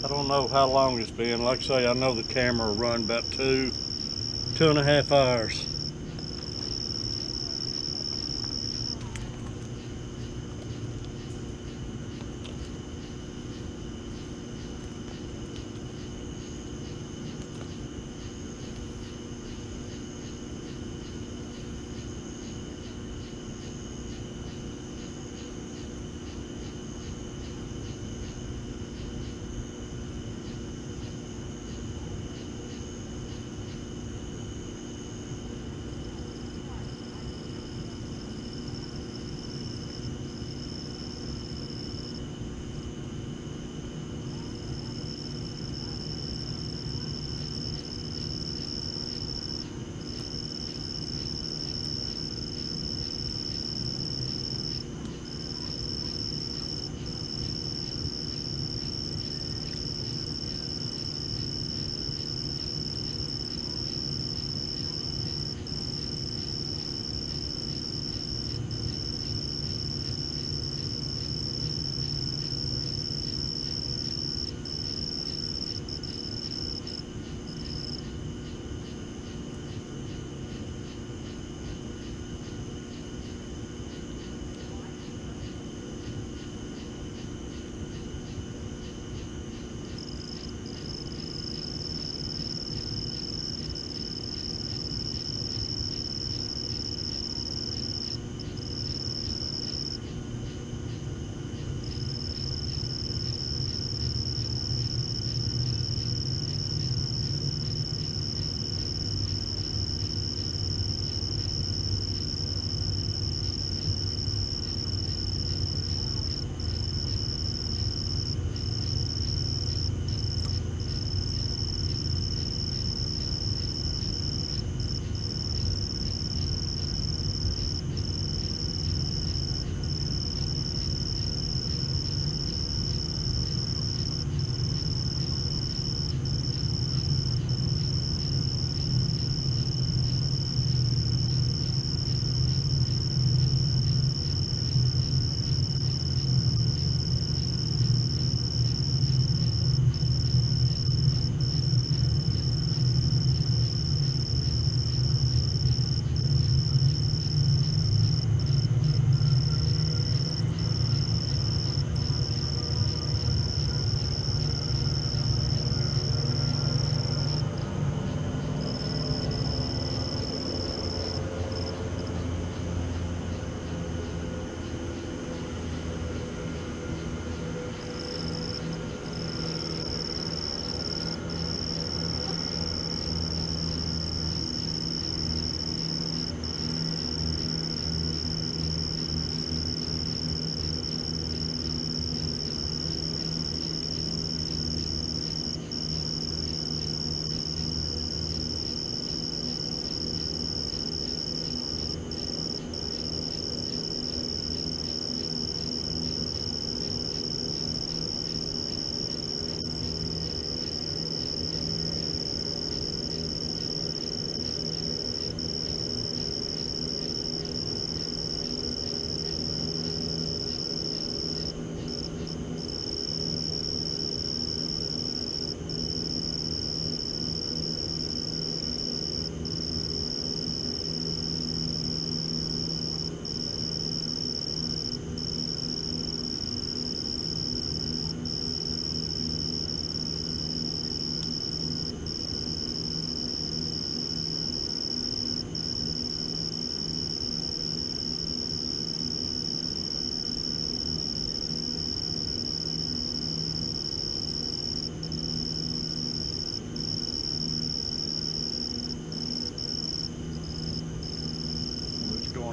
I don't know how long it's been. Like I say, I know the camera run about 2.5 hours.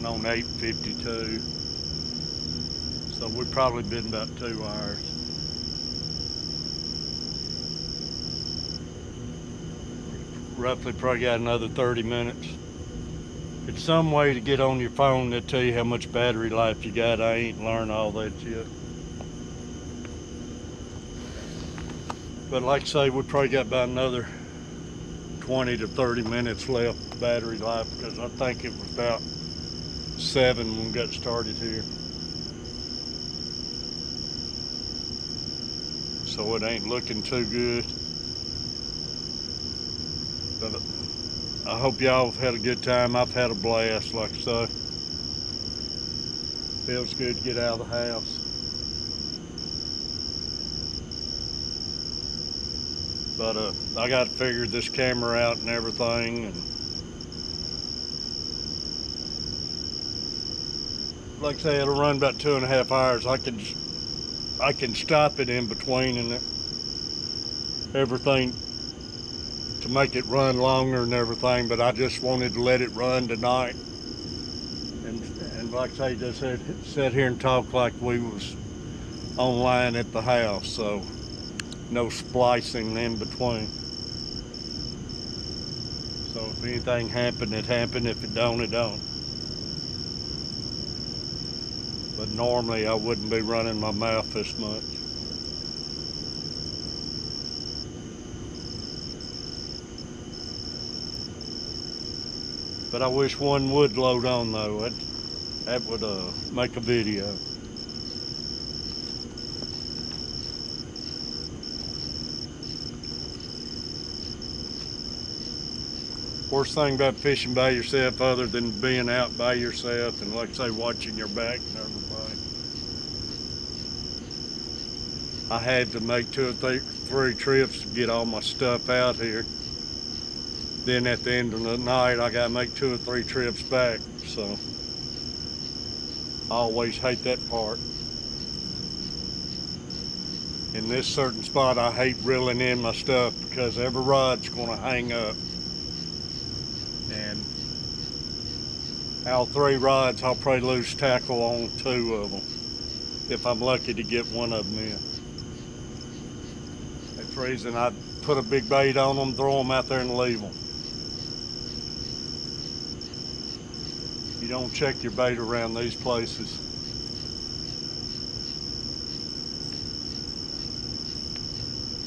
going on 8:52. So we've probably been about 2 hours. Roughly probably got another 30 minutes. It's some way to get on your phone that tell you how much battery life you got. I ain't learned all that yet. But like I say, we probably got about another 20 to 30 minutes left battery life, because I think it was about 7 when we got started here. So it ain't looking too good. But I hope y'all have had a good time. I've had a blast, like I say. Feels good to get out of the house. But I got to figure this camera out and everything, and like I say, it'll run about 2.5 hours. I can stop it in between and everything to make it run longer and everything, but I just wanted to let it run tonight. And like I say, just sit here and talk like we was online at the house, so no splicing in between. So if anything happened, it happened. If it don't, it don't. But normally I wouldn't be running my mouth this much. But I wish one would load on though. That would make a video. Worst thing about fishing by yourself, other than being out by yourself and like I say, watching your back and everything. I had to make 2 or 3 trips to get all my stuff out here. Then at the end of the night, I gotta make 2 or 3 trips back. So I always hate that part. In this certain spot, I hate reeling in my stuff because every rod's gonna hang up. And out of 3 rods, I'll probably lose tackle on 2 of them, if I'm lucky to get one of them in. That's the reason I put a big bait on them, throw them out there and leave them. You don't check your bait around these places.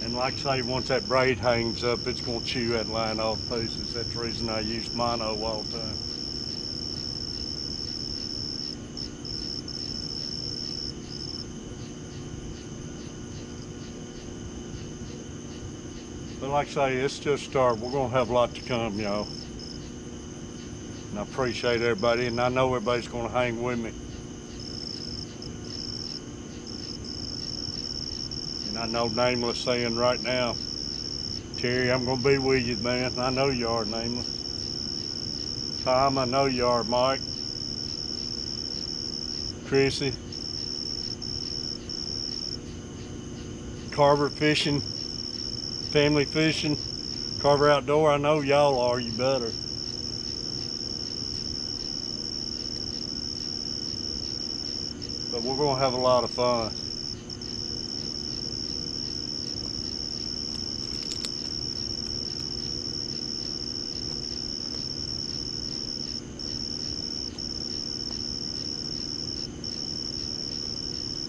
And like I say, once that braid hangs up, it's going to chew that line off pieces. That's the reason I use mono all the time. But like I say, it's just a start. We're going to have a lot to come, y'all. And I appreciate everybody, and I know everybody's going to hang with me. And I know Nameless saying right now, Terry, I'm going to be with you, man. I know you are, Nameless. Tom, I know you are, Mike. Chrissy. Carver Fishing, Family Fishing, Carver Outdoor, I know y'all are, you better. But we're going to have a lot of fun.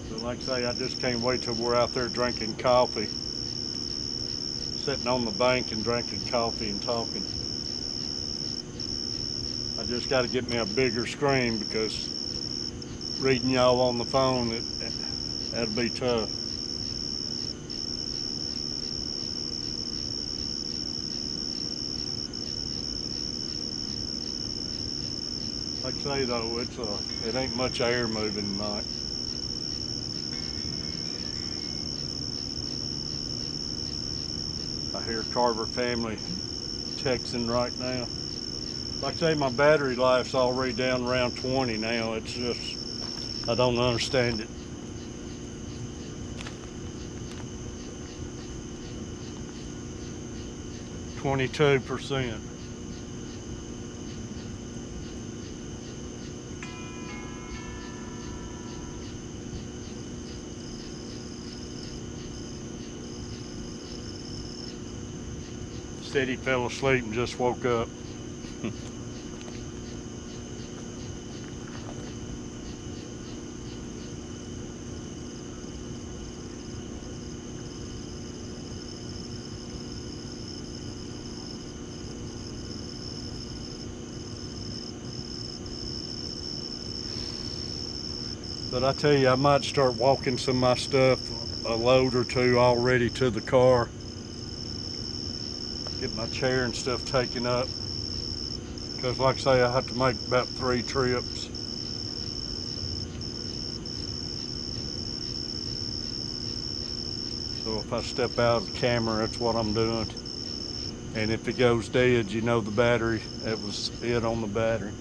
But like I say, I just can't wait till we're out there drinking coffee. Sitting on the bank and drinking coffee and talking. I just got to get me a bigger screen because reading y'all on the phone, that'll be tough. Like I say though, it ain't much air moving tonight. I hear Carver family texting right now. Like I say, my battery life's already down around 20 now. It's just, I don't understand it. %. Said he fell asleep and just woke up. But I tell you, I might start walking some of my stuff, a load or two already to the car. Get my chair and stuff taken up. Because like I say, I have to make about 3 trips. So if I step out of the camera, that's what I'm doing. And if it goes dead, you know the battery, that was it on the battery.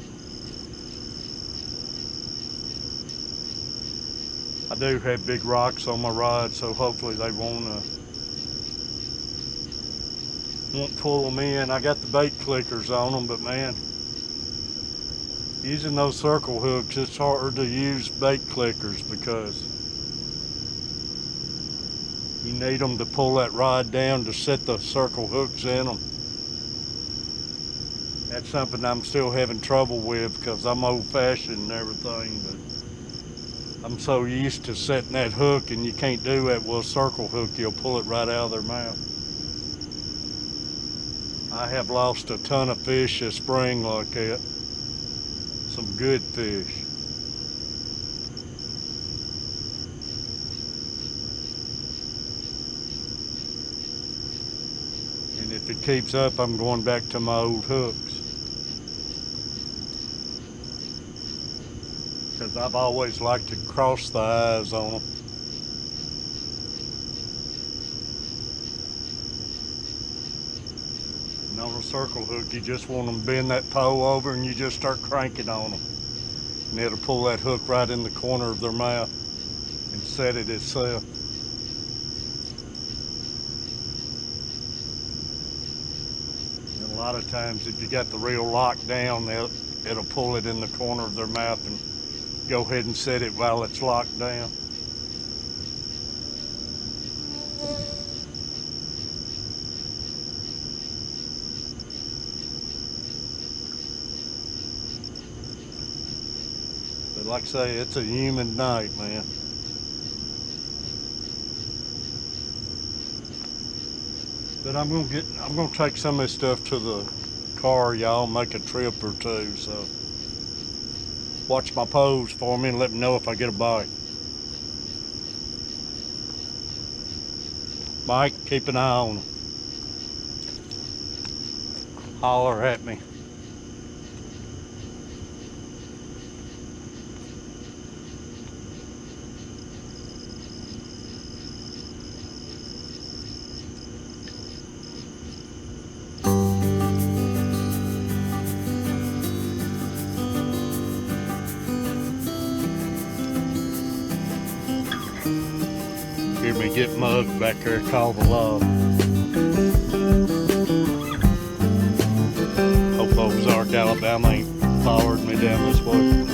I do have big rocks on my rod, so hopefully they won't pull them in. I got the bait clickers on them, but man, using those circle hooks, it's hard to use bait clickers because you need them to pull that rod down to set the circle hooks in them. That's something I'm still having trouble with because I'm old-fashioned and everything, but I'm so used to setting that hook, and you can't do that with a circle hook. You'll pull it right out of their mouth. I have lost a ton of fish this spring like that. Some good fish. And if it keeps up, I'm going back to my old hooks. Because I've always liked to cross the eyes on them. And on a circle hook, you just want them to bend that pole over and you just start cranking on them. And it'll pull that hook right in the corner of their mouth and set it itself. And a lot of times, if you got the reel locked down, it'll pull it in the corner of their mouth and go ahead and set it while it's locked down. But like I say, it's a humid night, man. But I'm gonna take some of this stuff to the car, y'all, make a trip or two, so watch my pose for me and let me know if I get a bite. Mike, keep an eye on them. Holler at me. Hear me get mugged back there, call the law. Hope Ozark, Alabama ain't followed me down this way.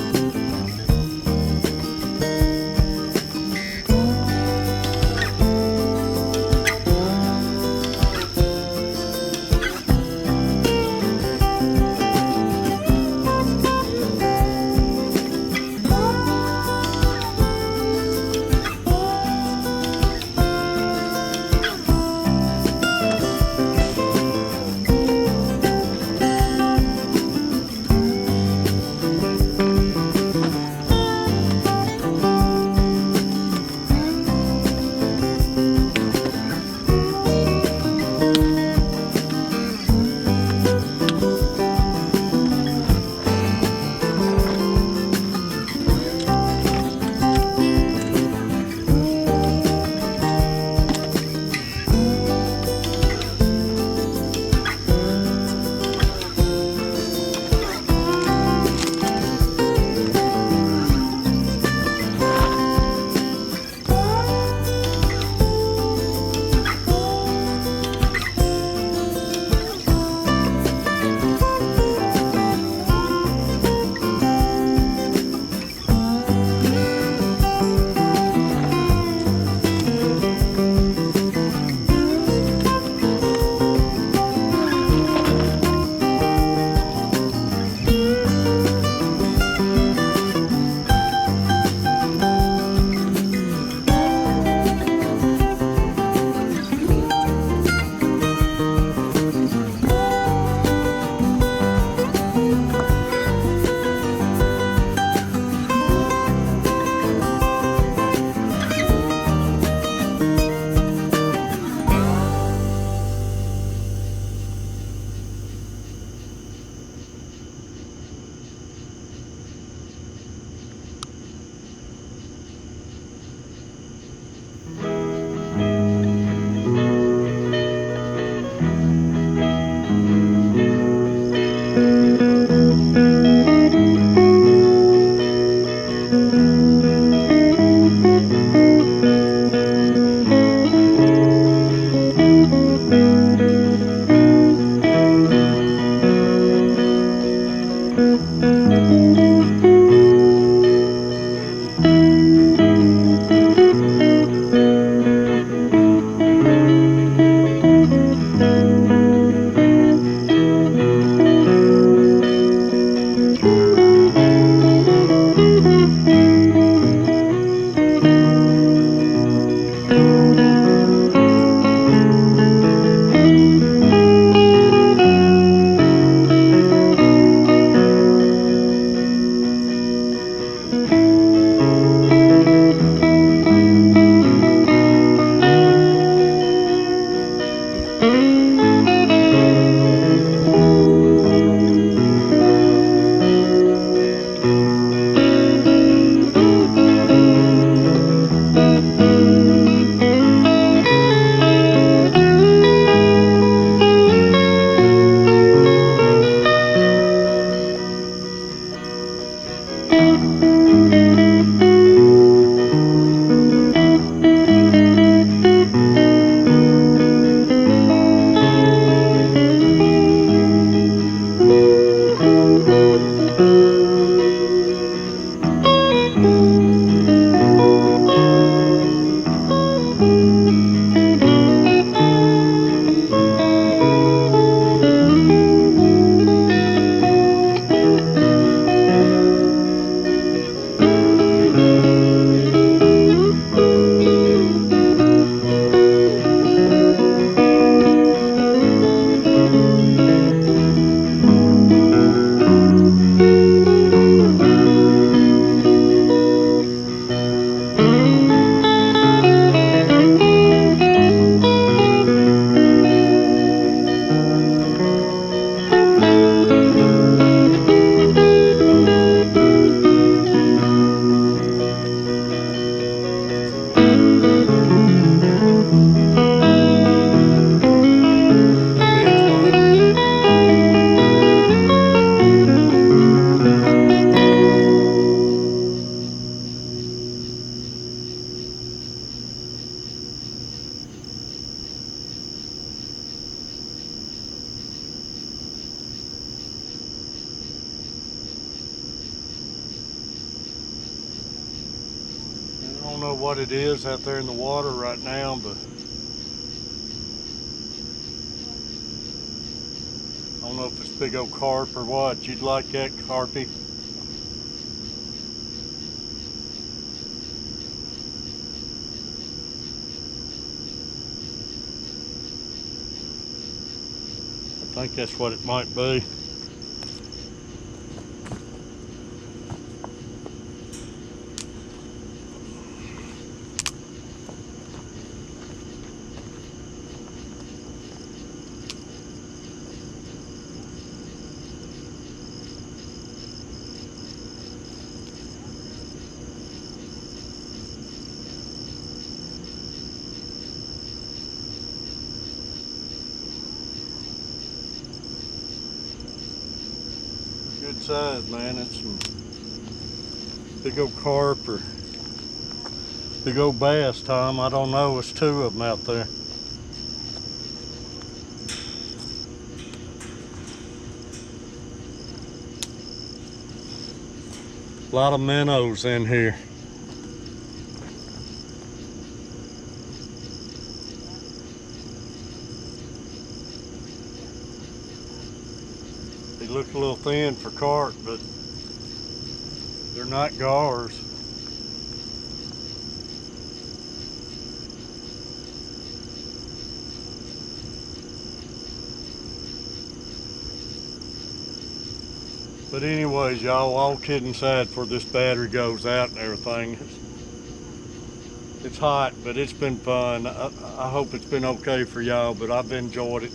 don't know what it is out there in the water right now, but I don't know if it's big old carp or what. You'd like that, carpy? I think that's what it might be. Good size, man. It's some big old carp or big old bass, Tom. I don't know. It's two of them out there. A lot of minnows in here. They look a little thin for carp, but they're not gars. But anyways, y'all, all kidding aside, before this battery goes out and everything, it's hot, but it's been fun. I hope it's been okay for y'all, but I've enjoyed it.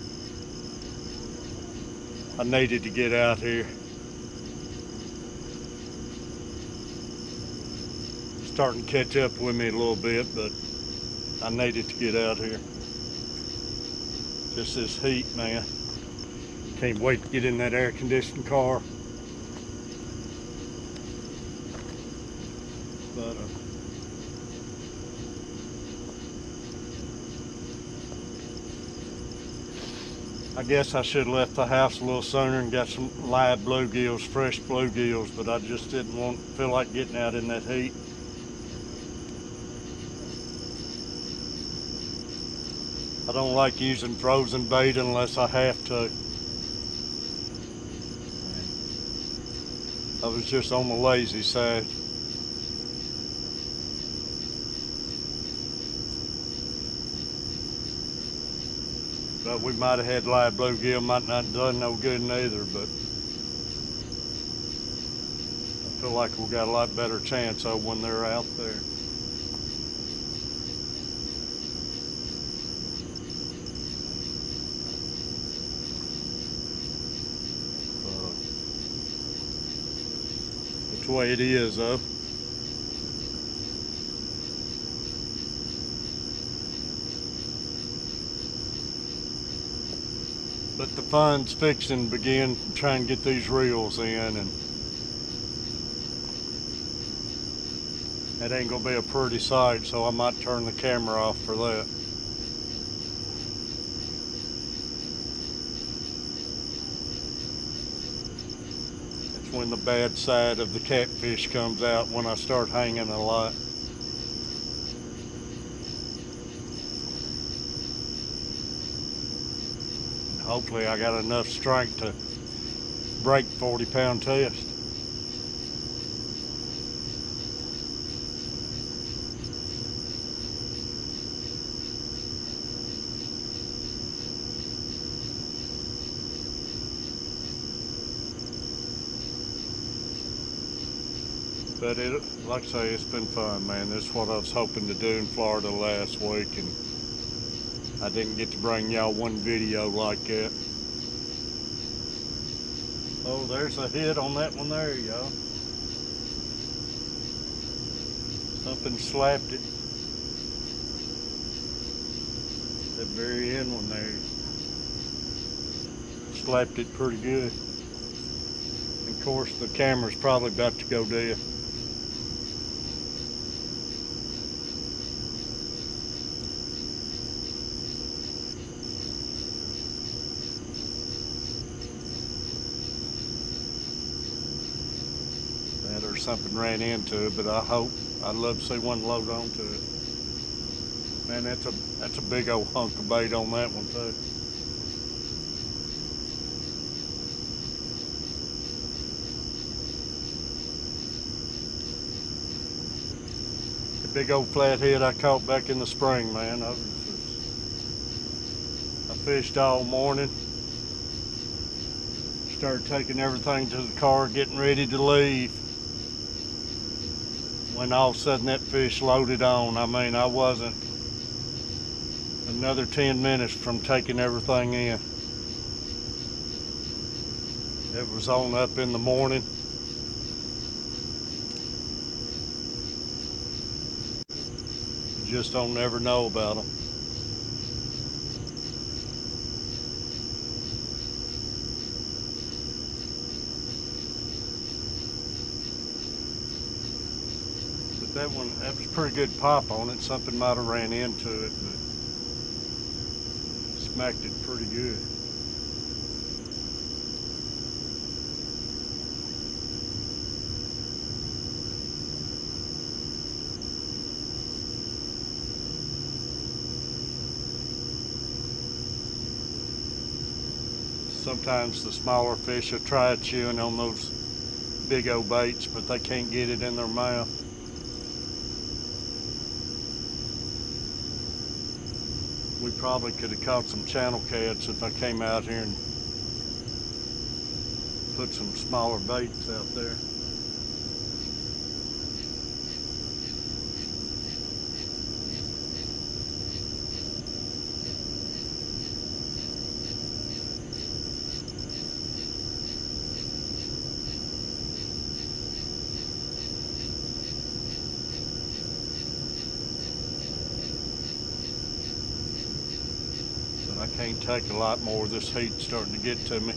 I needed to get out here. Starting to catch up with me a little bit, but I needed to get out here. Just this heat, man. Can't wait to get in that air-conditioned car. But I guess I should have left the house a little sooner and got some live bluegills, fresh bluegills, but I just didn't feel like getting out in that heat. I don't like using frozen bait unless I have to. I was just on the lazy side. But we might have had live bluegill, might not have done no good neither, but I feel like we got a lot better chance of when they're out there. That's the way it is, though. But the fun's fixing to begin trying to get these reels in, and that ain't gonna be a pretty sight, so I might turn the camera off for that. That's when the bad side of the catfish comes out, when I start hanging a lot. Hopefully I got enough strength to break 40-pound test. But like I say, it's been fun, man. This is what I was hoping to do in Florida last week, and I didn't get to bring y'all one video like that. Oh, there's a hit on that one there, y'all. Something slapped it. That very end one there. Slapped it pretty good. And of course, the camera's probably about to go dead. something ran into it, but I'd love to see one load onto it. Man, that's a big old hunk of bait on that one too. The big old flathead I caught back in the spring, man. I fished all morning. Started taking everything to the car, getting ready to leave. When all of a sudden that fish loaded on. I mean, I wasn't another 10 minutes from taking everything in. It was on up in the morning. You just don't never know about them. But that was a pretty good pop on it. Something might have ran into it, but smacked it pretty good. Sometimes the smaller fish will try chewing on those big old baits, but they can't get it in their mouth. We probably could have caught some channel cats if I came out here and put some smaller baits out there. I can't take a lot more. This heat's starting to get to me.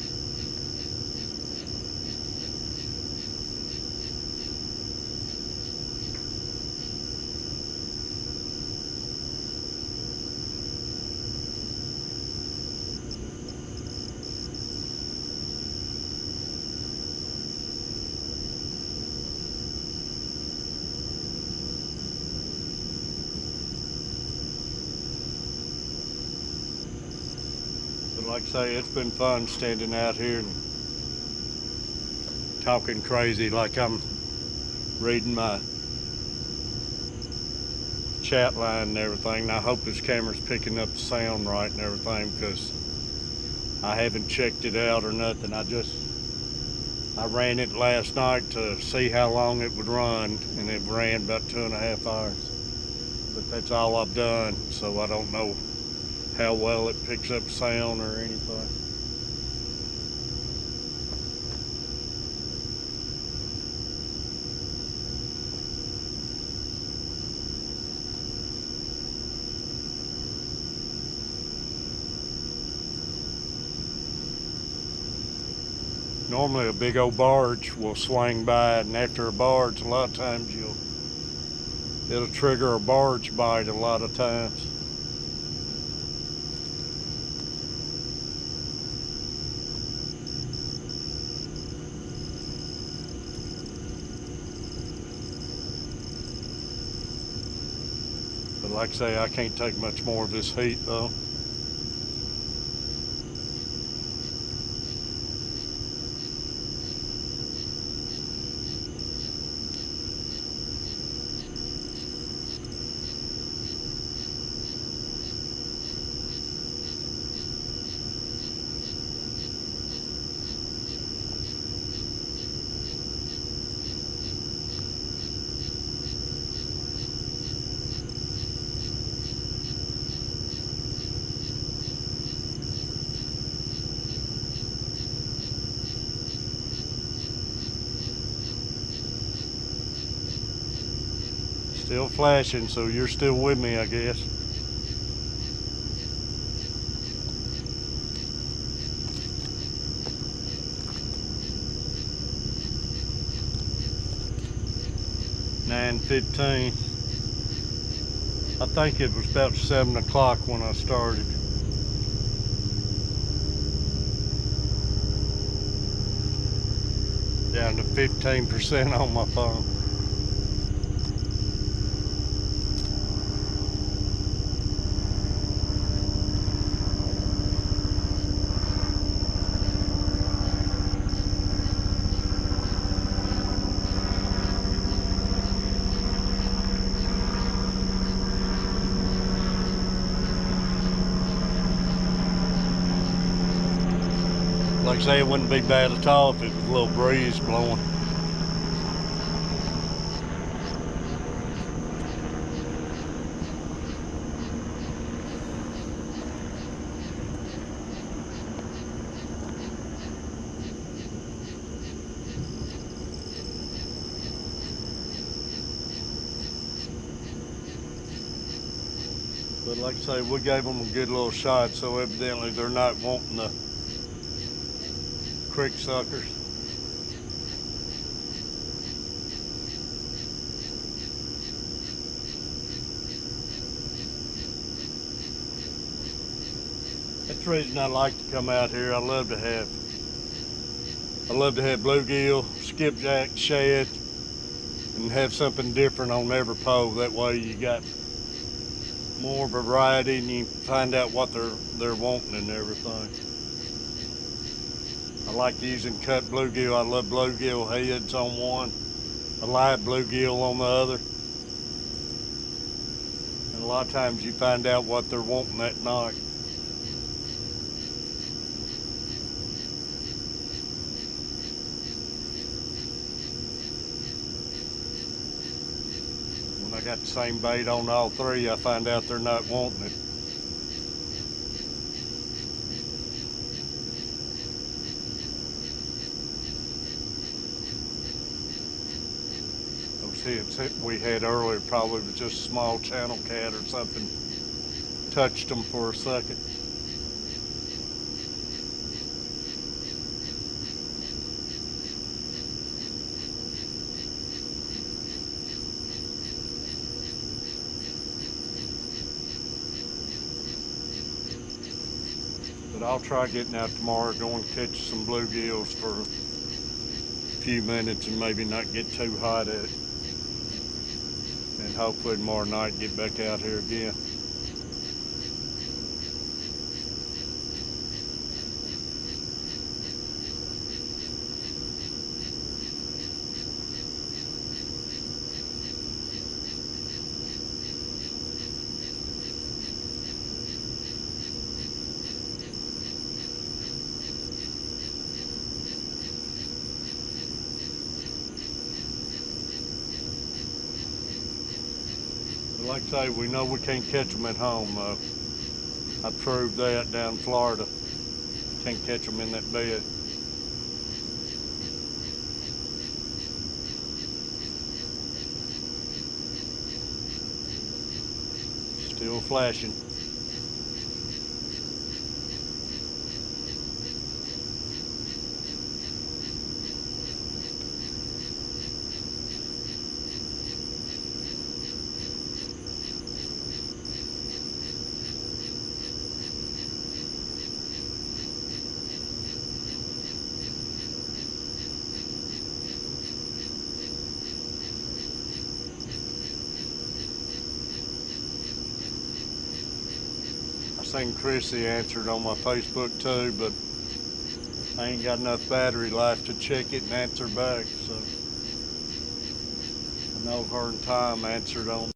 Like I say, it's been fun standing out here and talking crazy like I'm reading my chat line and everything. And I hope this camera's picking up the sound right and everything, because I haven't checked it out or nothing. I ran it last night to see how long it would run, and it ran about 2.5 hours. But that's all I've done, so I don't know how well it picks up sound or anything. Normally a big old barge will swing by, and after a barge, a lot of times it'll trigger a barge bite a lot of times. But like I say, I can't take much more of this heat though. Still flashing, so you're still with me, I guess. (9:15). I think it was about 7 o'clock when I started. down to 15% on my phone. Like I say, it wouldn't be bad at all if it was a little breeze blowing. But like I say, we gave them a good little shot, so evidently they're not wanting the creek suckers. That's the reason I like to come out here. I love to have bluegill, skipjack, shad, and have something different on every pole. That way you got more variety and you find out what they're wanting and everything. I like using cut bluegill. I love bluegill heads on one, a live bluegill on the other. And a lot of times you find out what they're wanting that night. When I got the same bait on all three, I find out they're not wanting it. Hits we had earlier probably was just a small channel cat or something. Touched them for a second. But I'll try getting out tomorrow, going to catch some bluegills for a few minutes and maybe not get too hot at it. And hopefully tomorrow night get back out here again. Like I say, we know we can't catch them at home though. I proved that down in Florida. Can't catch them in that bed. Still flashing. I seen Chrissy answered on my Facebook too, but I ain't got enough battery life to check it and answer back, so I know her and Tom answered on